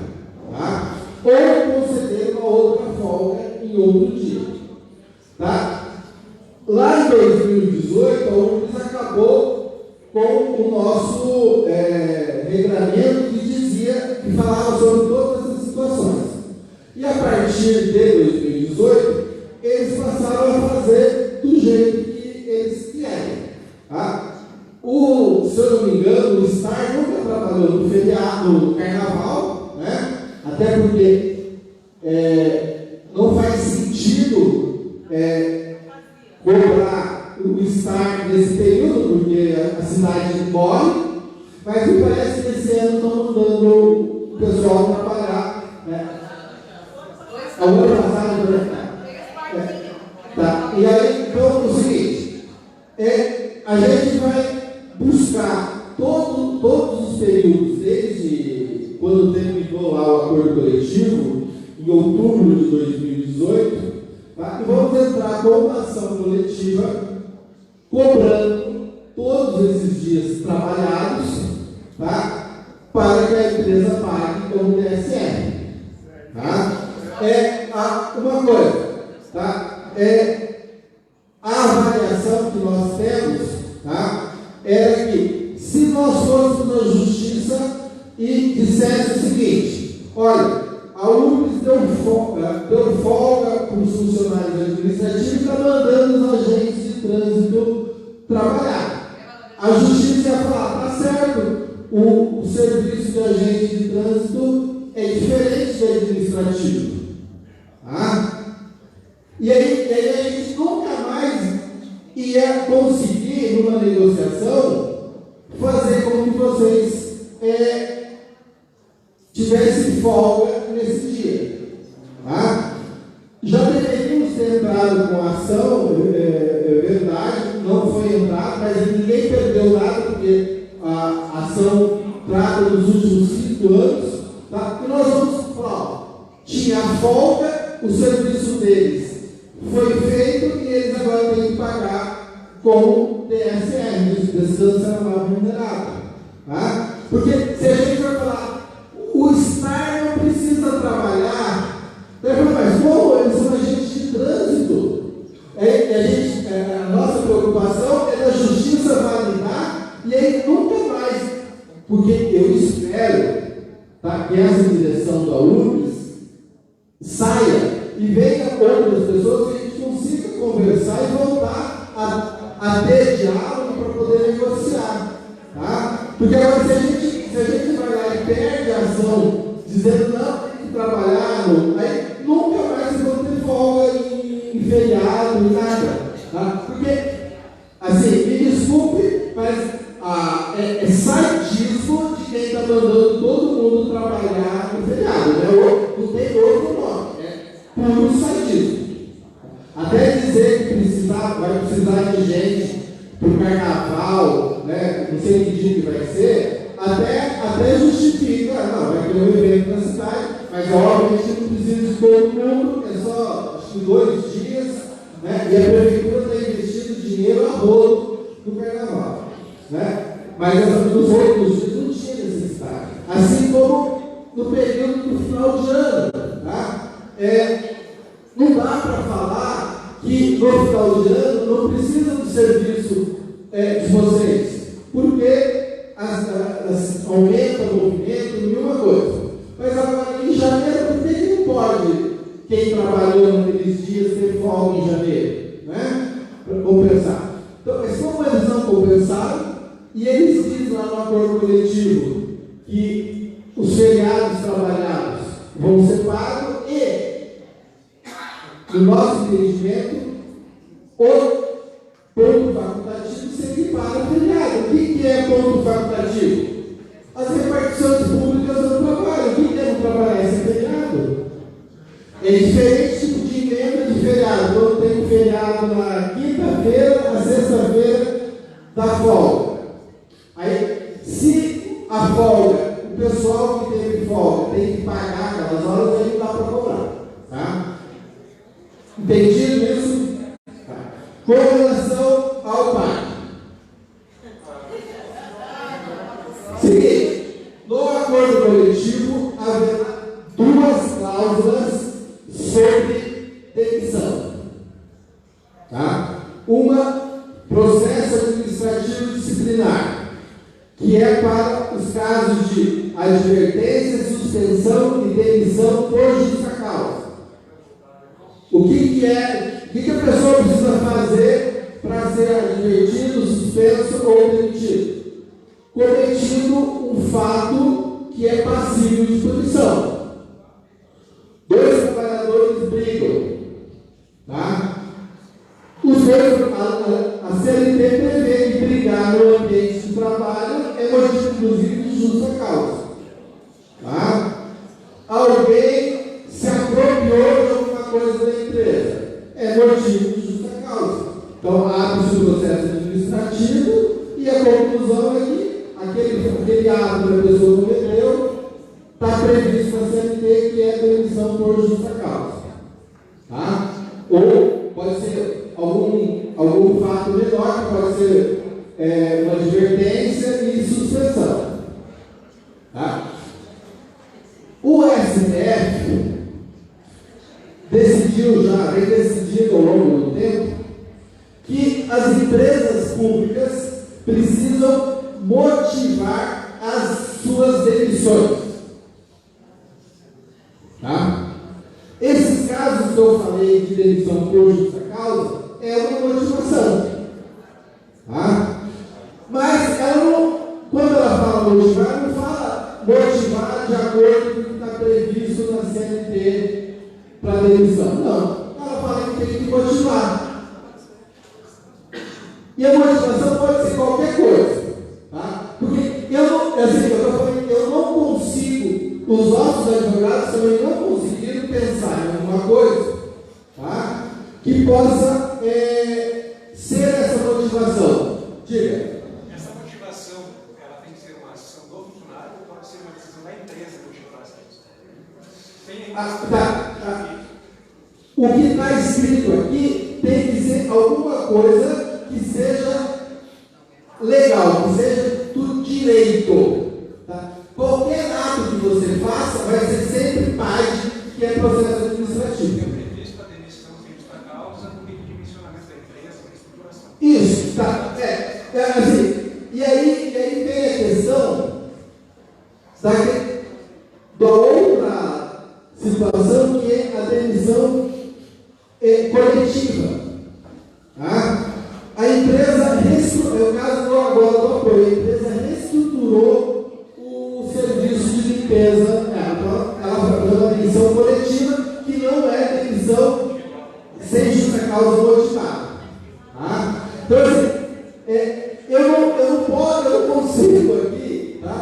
Tá? Ou conceder uma outra folga em outro dia. Tá? Lá em 2018, a URBS acabou com o nosso regulamento que falava sobre todas essas situações. E a partir de 2018, eles passaram a fazer do jeito que eles querem. Tá? Se eu não me engano, o STAR nunca trabalhou no feriado, no carnaval, né? Até porque não faz sentido cobrar o estar nesse período, porque a cidade morre, mas me parece que esse ano estão mandando o pessoal trabalhar. Né? A outra passada, né? Tá. E aí, então, o seguinte, a gente vai buscar todos os períodos, desde quando terminou lá o acordo coletivo, em outubro de 2018, tá? E vamos entrar com uma ação coletiva, cobrando todos esses dias trabalhados, tá? Para que a empresa pague como DSR. Tá? Uma coisa, tá? A avaliação que nós temos, tá? Era que se nós fôssemos na justiça e dissesse o seguinte: olha, a URBS deu folga para os funcionários administrativos e está mandando os agentes de trânsito trabalhar. A justiça ia falar: tá certo, o serviço de agente de trânsito é diferente do administrativo. Tá? E aí a gente nunca mais ia conseguir, numa negociação, fazer com que vocês tivessem folga nesse dia. Tá? Já deveríamos ter entrado com a ação, é verdade, não foi entrado, mas ninguém perdeu nada, porque a ação trata dos últimos 5 anos. Tá? E nós vamos falar: tinha folga, o serviço deles foi feito e eles agora têm que pagar com DSR, descanso semanal remunerado. Tá? Porque se a gente vai falar, o STAR não precisa trabalhar, mas como eles são agentes de trânsito? A nossa preocupação é da justiça validar e aí nunca mais, porque eu espero, tá, que essa direção da URBS saia e venha outras pessoas que a gente consiga conversar e voltar a ter diálogo para poder negociar. Tá? Porque agora, se a gente vai lá e perde a ação, dizendo não, tem que trabalhar, aí nunca mais vão ter folga em feriado, em nada. Tá? Porque, assim, me desculpe, mas é sadismo de quem está mandando todo mundo trabalhar no feriado. Né? Não tem outro nome. Puro sadismo. Até dizer que vai precisar de gente para o carnaval, né? Não sei que dia que vai ser, até justifica, não, vai ter um evento na cidade, mas obviamente não precisa de todo mundo, é só acho que 2 dias, né? E a prefeitura está investindo dinheiro a rolo no carnaval. Né? Mas nos outros dias não tinha necessidade. Assim como no período do final de ano. Tá? Não dá para falar que no final de ano não precisa do serviço de vocês, porque aumenta o movimento, nenhuma coisa. Mas agora em janeiro, por que não pode quem trabalhou naqueles dias ter folga em janeiro? Né? Para compensar. Então, mas como eles não compensaram, e eles dizem lá no acordo coletivo que os feriados trabalhados vão ser pagos e, no nosso entendimento, o ponto facultativo se equipara ao feriado. O que é ponto facultativo? As repartições públicas do trabalho. O que é não trabalhar esse feriado? É diferente tipo de emenda de feriado. Quando tem um feriado na quinta-feira, na sexta-feira, da folga. Aí, se a folga, o pessoal que teve folga tem que pagar aquelas horas, aí não dá para cobrar. Tá? Entendido isso? Tá. Com relação ao PAC. Seguinte, no acordo coletivo haverá 2 cláusulas sobre demissão. Tá? Uma, processo administrativo disciplinar, que é para os casos de advertência, suspensão e demissão por justa causa. O que a pessoa precisa fazer para ser advertido, suspenso ou demitido? Cometido um fato que é passível de punição. 2 trabalhadores brigam. Tá? Então, abre-se o processo administrativo e a conclusão é que aquele ato que a pessoa cometeu está previsto na CLT, que é demissão por justa causa. Tá? Ou pode ser algum fato menor, que pode ser uma advertência e suspensão. Tá? O STF decidiu já, vem decidindo ao longo do tempo, que as empresas públicas precisam motivar as suas demissões. Tá? Esses casos que eu falei de demissão por justa causa é uma motivação. Tá? Mas ela não, quando ela fala motivar, não fala motivar de acordo com o que está previsto na CLT para demissão. Não. Ela fala que tem que motivar. E a motivação pode ser qualquer coisa. Tá? Porque eu não consigo, os nossos advogados também não conseguiram pensar em alguma coisa, tá? Que possa ser essa motivação. Diga. Essa motivação, ela tem que ser uma ação do funcionário ou pode ser uma decisão da empresa motivar essa questão? Tá. O que está escrito aqui tem que ser alguma coisa que seja legal, que seja do direito. Tá? Qualquer ato que você faça vai ser sempre parte que é processo administrativo. É previsto a demissão sem justa causa no meio de dimensionamento da empresa, uma estruturação. Isso, tá. Assim, e aí vem a questão da outra situação, que é a demissão coletiva. Tá? A empresa reestruturou, é o caso do agora do apoio, a empresa reestruturou o serviço de limpeza, então ela fez uma demissão coletiva que não é demissão sem justa causa motivada. Tá? Então, assim, eu não consigo aqui, tá?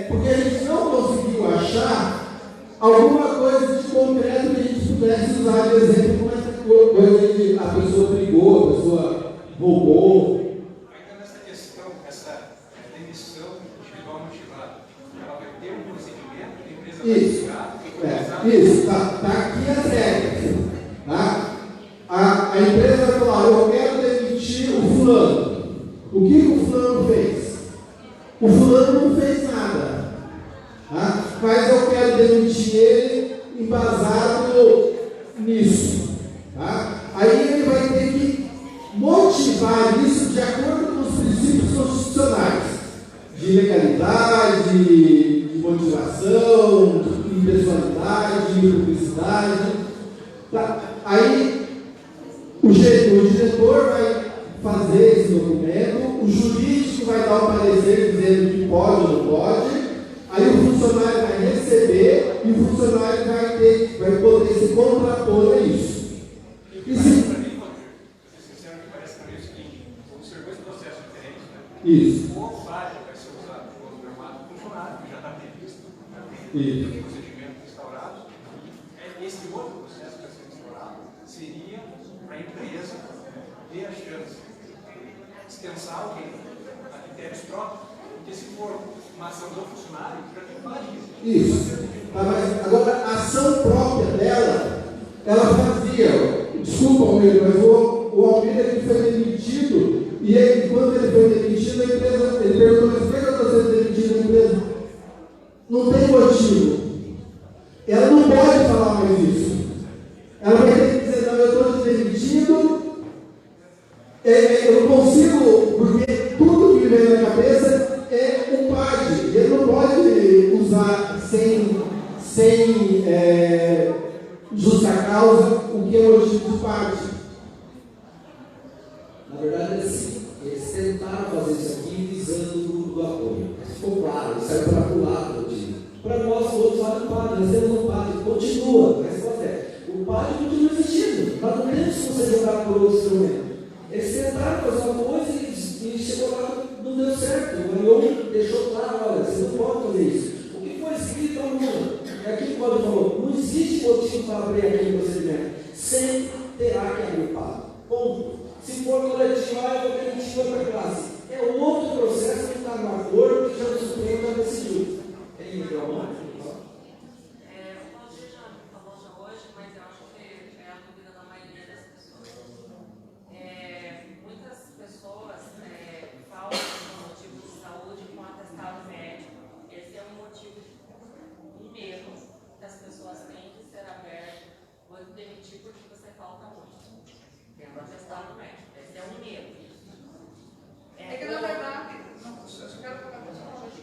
Porque a gente não conseguiu achar alguma coisa de concreto que a gente pudesse usar de exemplo, como essa coisa de a pessoa brigou, a pessoa roubou. Ainda nessa questão, essa demissão individual motivada, ela vai ter um procedimento que a empresa vai buscar? Isso, tá aqui as regras. Tá? A empresa vai falar, eu quero demitir o fulano. O que o fulano fez? O fulano não fez nada. Tá? Mas eu quero demitir ele embasado nisso. Tá? Aí ele vai ter que motivar isso de acordo com os princípios constitucionais de legalidade, de motivação, de impessoalidade, de publicidade. Tá? Aí o diretor vai fazer esse documento, o jurídico vai dar um parecer dizendo que pode ou não pode, aí o funcionário vai receber e o funcionário vai poder se contrapor a isso. Parece para mim o seguinte, observou esse processo diferente, né? Isso. O OFAG vai ser usado por formato funcionário, que já está previsto, né? Isso. Tem procedimento instaurado. Esse outro processo que vai ser instaurado seria para a empresa ter a chance de dispensar alguém a critérios próprios, porque se for uma ação do funcionário, já tem vários. Isso. Tá, mas agora a ação própria dela, ela fazia. Desculpa, Almir, mas o Almir ele foi demitido, e ele, quando ele foi demitido, a empresa, ele perguntou, mas por que eu estou sendo demitido da empresa? Não tem motivo. Ela não pode falar mais isso. Ela vai ter que dizer, não, eu estou demitido, eu não consigo, porque tudo que vem na cabeça é o PAD, e ele não pode usar sem justa causa o que é motivo de PAD. Na verdade, é assim, eles tentaram fazer isso aqui visando o grupo do apoio. Ficou claro, isso saiu para o lado do time. Para nós, todos falam do PAD, nós temos um PAD, continua, a resposta é, o PAD continua existindo, nós não temos como você jogar por outro instrumento. Eles tentaram fazer uma coisa e chegou lá, não deu certo, o Ganhou deixou claro, olha, você não pode fazer isso. O que foi escrito ao mundo? É aquilo que o Paulo falou, não existe motivo para abrir aquele procedimento, sempre terá que abrir o PAD. Ponto. Se for coletivo, eu vou demitir outra classe. É outro processo que está no acordo que já o Supremo já decidiu. Tem microfone? É que na verdade, não, eu quero colocar uma coisa,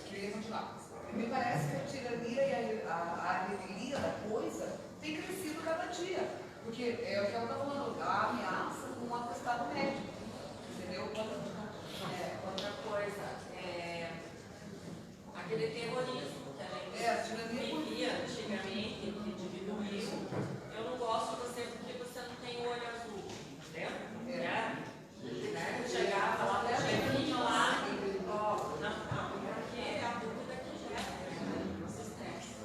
queria continuar. Me parece que a tirania e a revelia da coisa tem crescido cada dia. Porque é o que ela está falando, a ameaça com um atestado médico. Entendeu? Outra coisa, aquele terrorismo que a gente vivia antigamente, que diminuiu. Eu não gosto de você porque você não tem o olho azul, entendeu? Chegava lá no chefinho lá, porque a dúvida que gera assistência.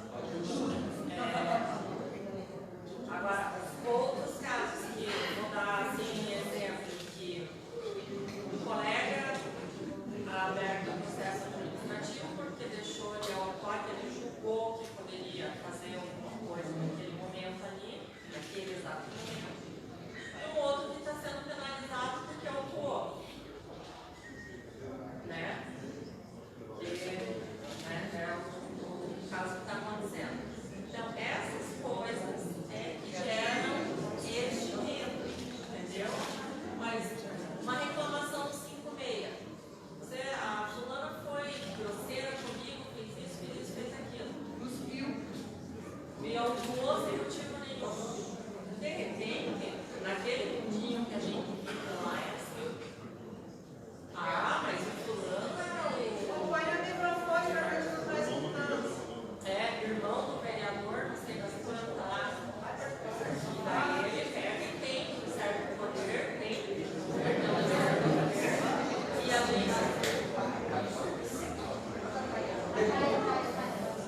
Agora, outros casos que eu vou dar assim exemplo que um colega aberto a processo administrativo porque deixou de atuar, que ele julgou que poderia fazer alguma coisa naquele momento ali, naquele exato momento. E um outro que está sendo penalizado porque autuou. Né? É o caso que está acontecendo. Então, essas coisas que geram este medo, entendeu? Mas uma reclamação do 56. A fulana foi grosseira comigo, fez aquilo. Cuspiu. Me autuou sem motivo nenhum. De repente, naquele mundinho que a gente fica lá, é assim. Mas o fulano Põe a microfone para ver se não está escutando. Irmão do vereador, não sei das quantas lá. E daí ele pega e tem um certo poder, tem um certo poder. E a gente.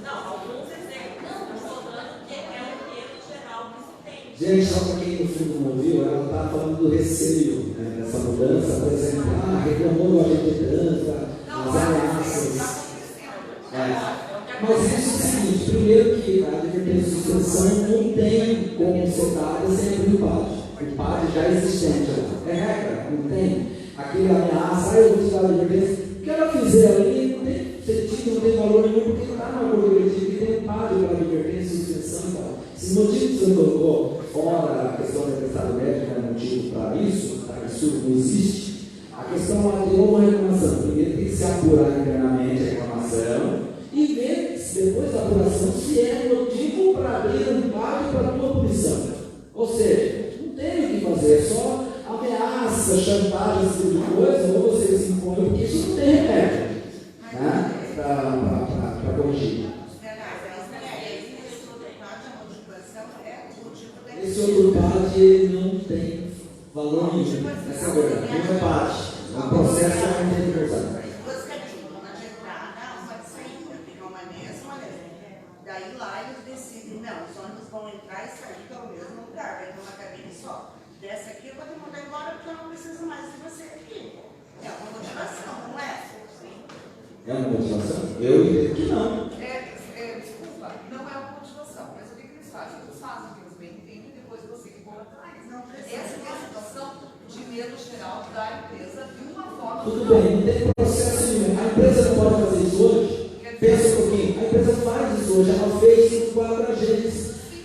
Não, alguns exemplos. Eu estou dando que é o medo geral que se tem. Gente, só para quem no fundo não ouviu, ela está falando do receio, né, dessa mudança, por exemplo, reclamou do agente de trânsito, as ameaças. Mas isso é o seguinte, primeiro que a advertência de suspensão não tem como ser dada sem abrir o PAD. O PAD já é existente lá. É regra, não tem. Aquele ameaça, eu vou te dar a advertência. O que ela fizer ali não tem sentido, não tem valor nenhum, porque está no acordo coletivo e tem um PAD para advertência de suspensão e tal. Esses motivos que você colocou, fora a questão do atestado médico, não é motivo para isso, tá? Isso não existe. A questão lá de uma reclamação. Primeiro tem que se apurar internamente a reclamação e ver, depois da apuração, se é motivo para abrir um PAD para a tua punição. Ou seja, não tem o que fazer, é só ameaça, chantagem, esse tipo de coisa, ou você se impõe, porque isso não tem remédio, né? Para corrigir. Esse outro PAD não tem valor nenhum. Essa é a verdade. Não é PAD. É um processo que não tem diversão. Daí lá eles decidem, não, os ônibus vão entrar e sair pelo mesmo lugar, vai ter uma cabine só. Dessa aqui eu vou te mandar embora porque eu não preciso mais de você aqui. É uma motivação, não é? É uma motivação? Eu entendo que não. Desculpa, não é uma motivação, mas o que eles fazem? Eles fazem o que eles bem entendem e depois você que corre atrás. Essa é a situação de medo geral da empresa de uma forma. Tudo bem, não tem processo nenhum. A empresa não pode fazer isso hoje? Pensa um pouquinho. A empresa faz isso hoje, ela fez com 4 agentes.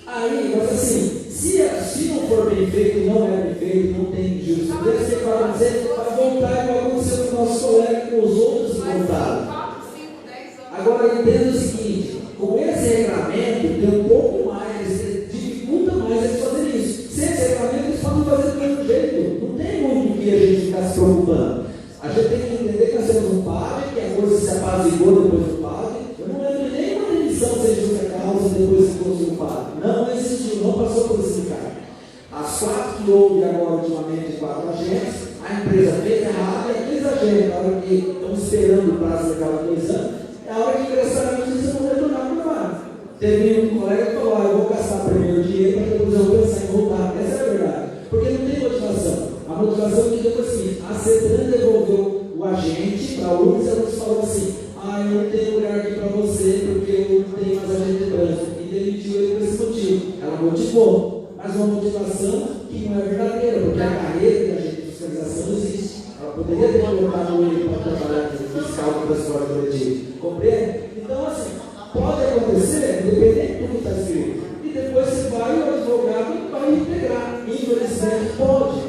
Aí, mas assim, se não for bem feito, não é bem feito, não tem jurisprudência, você vai dizer, vai voltar igual aconteceu com o nosso colega e com os outros que voltaram. Agora, entenda o seguinte, com esse regulamento, tem um pouco mais, dificulta mais eles fazerem isso. Sem esse regulamento, eles podem fazer do mesmo jeito. Não tem muito o que a gente ficar se preocupando. A gente tem que entender que nós temos um PAD, que a coisa se apaziguou depois do PAD. Eu não lembro nem uma demissão sem justa causa depois que fosse o PAD. Não existiu, não passou por esse cara. As 4 que houve agora ultimamente, 4 agentes, a empresa fez errado e aqueles agentes, na hora que estão esperando o prazo daquela 2 anos, é a hora que ingressaram na justiça vão retornar para o trabalho. Teve um colega que falou, eu vou gastar primeiro o dinheiro para depois eu pensar em voltar. Essa é a verdade. Porque não tem motivação. motivação que depois assim, a CETRAN devolveu o agente para a URGS e ela nos falou assim, eu não tenho lugar aqui para você porque eu não tenho mais agente de trânsito. E demitiu ele por esse motivo. Ela motivou, mas uma motivação que não é verdadeira, porque a carreira de agente de fiscalização não existe. Ela poderia ter colocado ele para trabalhar no fiscal do transporte coletivo. Compreende? Então, assim, pode acontecer, independente do que está escrito. E depois você vai, o advogado vai integrar. Infelizmente pode.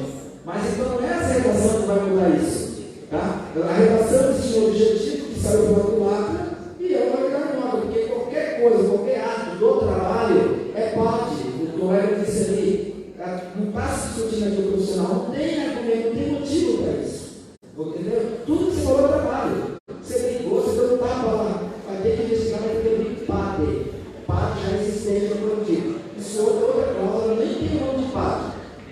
Mas então não é essa redação que vai mudar isso. Tá? A redação existe um objetivo que saiu do lado e é uma regra, porque qualquer coisa, qualquer ato do trabalho é parte do colega que disse ali. Não está se discutindo aqui o profissional, não tem argumento, não tem motivo para isso. Entendeu? Tudo que você falou é trabalho. Você ligou, você deu um tapa lá, vai ter que investigar, vai ter que PAD. PAD já existente no coletivo. Isso é outra causa, nem tem o nome de PAD.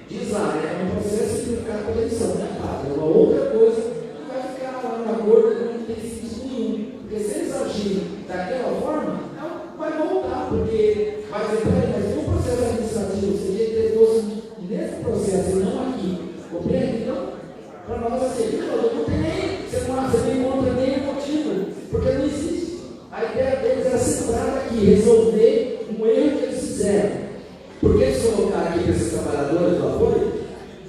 Diz lá, é um processo simplificado para a eleição, não é PAD. É uma outra coisa que vai ficar lá na cor e não tem sentido nenhum. Porque se eles agirem daquela forma, não vai voltar, porque vai dizer, mas tem um processo administrativo, você tinha que ter doce nesse processo e não aqui. Compreende? Então, para nós, assim, não tem nem, você não encontra nem motivo, porque não existe. A ideia deles era centrar aqui, resolver um erro que eles fizeram. Porque eles colocaram aqui para esses trabalhadores do apoio,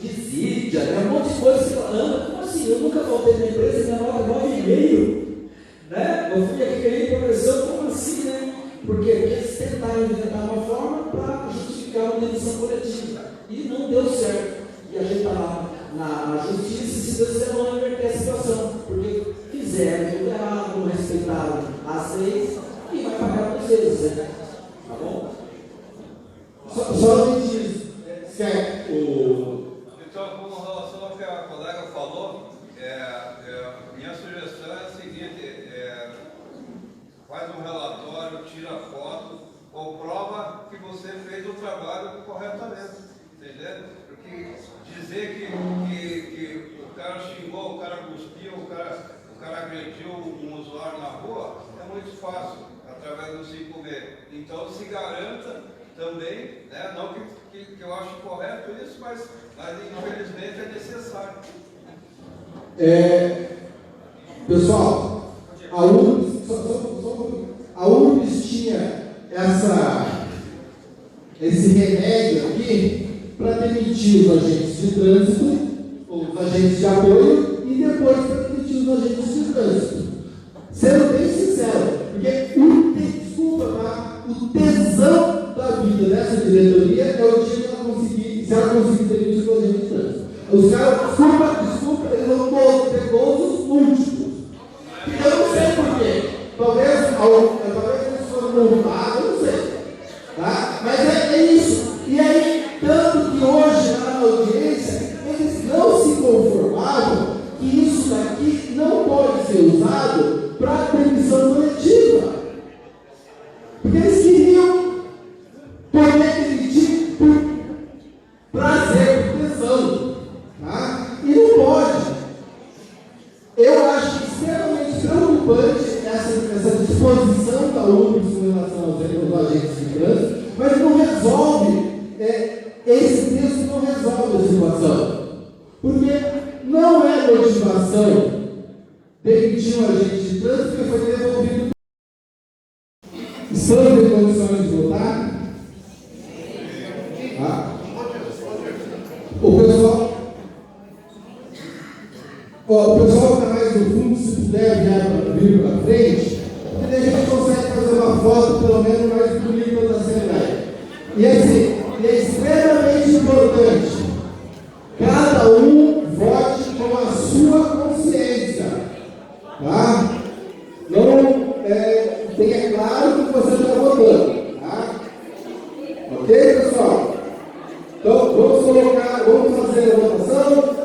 desídia, um monte de coisa que falando, como assim? Eu nunca voltei na empresa e minha nota é 9,5. Né? Eu fui aqui ganhei progressão, como assim, né? Porque eles tentaram inventar uma forma para justificar uma demissão coletiva. E não deu certo. E a gente está lá na justiça e se Deus quiser não inverter a situação. Porque fizeram tudo errado, não respeitaram as leis e vai pagar por vezes, né? Tá bom? Só a gente certo. Então, com relação ao que a colega falou, minha sugestão é a seguinte, faz um relatório, tira foto, comprova que você fez o trabalho corretamente, entendeu? Porque dizer que o cara xingou, o cara cuspiu, o cara agrediu um usuário na rua, é muito fácil, através do 5B. Então se garanta também, né, não que eu acho correto isso, mas infelizmente é necessário. Pessoal, a URGS tinha esse remédio aqui para demitir os agentes de trânsito, os agentes de apoio, e depois para demitir os agentes de trânsito. Sendo bem sincero, porque desculpa, tá? O tesão da vida dessa diretoria é o dia que ela conseguir, se ela conseguir demitir os agentes de trânsito. Os caras, desculpa, eles vão ter gozos múltiplos. Eu não sei porquê. Talvez eles foram montados, eu não sei. Tá? Mas é isso. E aí, tanto que hoje, na audiência, eles não se conformavam que isso daqui não pode ser usado para demissão coletiva. Porque eles queriam poder demitir por prazer, por tesão. Tá? E não pode. Eu acho extremamente preocupante essa disposição da URGS com relação aos agentes de trânsito, mas não resolve, esse texto não resolve a situação. Porque não é motivação demitir um agente de trânsito que foi devolvido. Estamos em condições de votar? Tá? O pessoal que está mais no fundo, se puder vir para frente, porque a gente consegue fazer uma foto pelo menos mais bonita da Assembleia. E assim, é extremamente importante, cada um vote com a sua consciência. Tá? Não tenha claro que você está votando. Tá? Ok, pessoal? Então, vamos fazer a votação.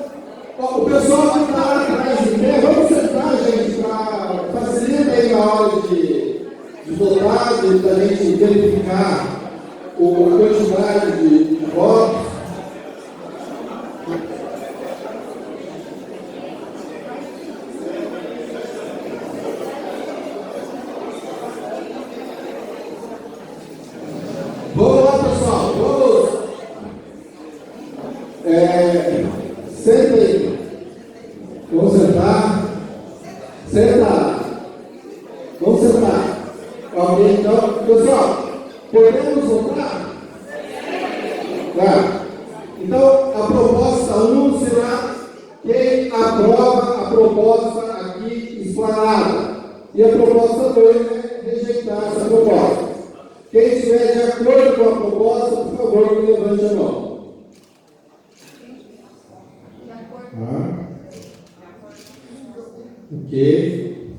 O pessoal que está lá atrás de pé, vamos sentar, gente, para facilitar aí na hora de votar, da gente verificar a quantidade de votos. Vamos lá, pessoal, vamos. Senta aí. Vamos sentar. Senta. Vamos sentar. Ok, então, pessoal, podemos voltar? Tá. Então, a proposta 1 será quem aprova a proposta aqui explanada. E a proposta 2 é rejeitar essa proposta. Quem estiver de acordo com a proposta, por favor, me levante a mão. Ok.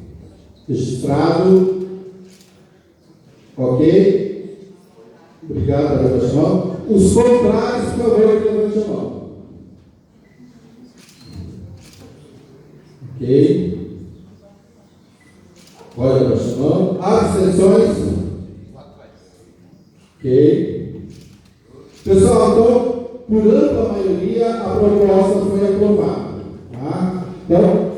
Registrado. Ok. Obrigado pela levantar a mão. Os contrários, por favor, me levante a mão. Ok. Pode levantar a mão. Abstenções. Ok. Pessoal, então, por ampla maioria, a proposta foi aprovada. Tá? Então,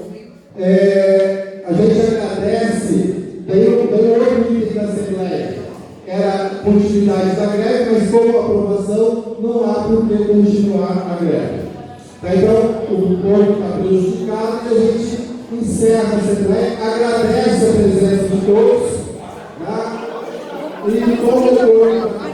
a gente agradece. Daí outro item da Assembleia era a continuidade da greve, mas com a aprovação não há por que continuar a greve. Tá? Então, o corpo está prejudicado e a gente encerra a Assembleia, agradece a presença de todos. Tá? E como o corpo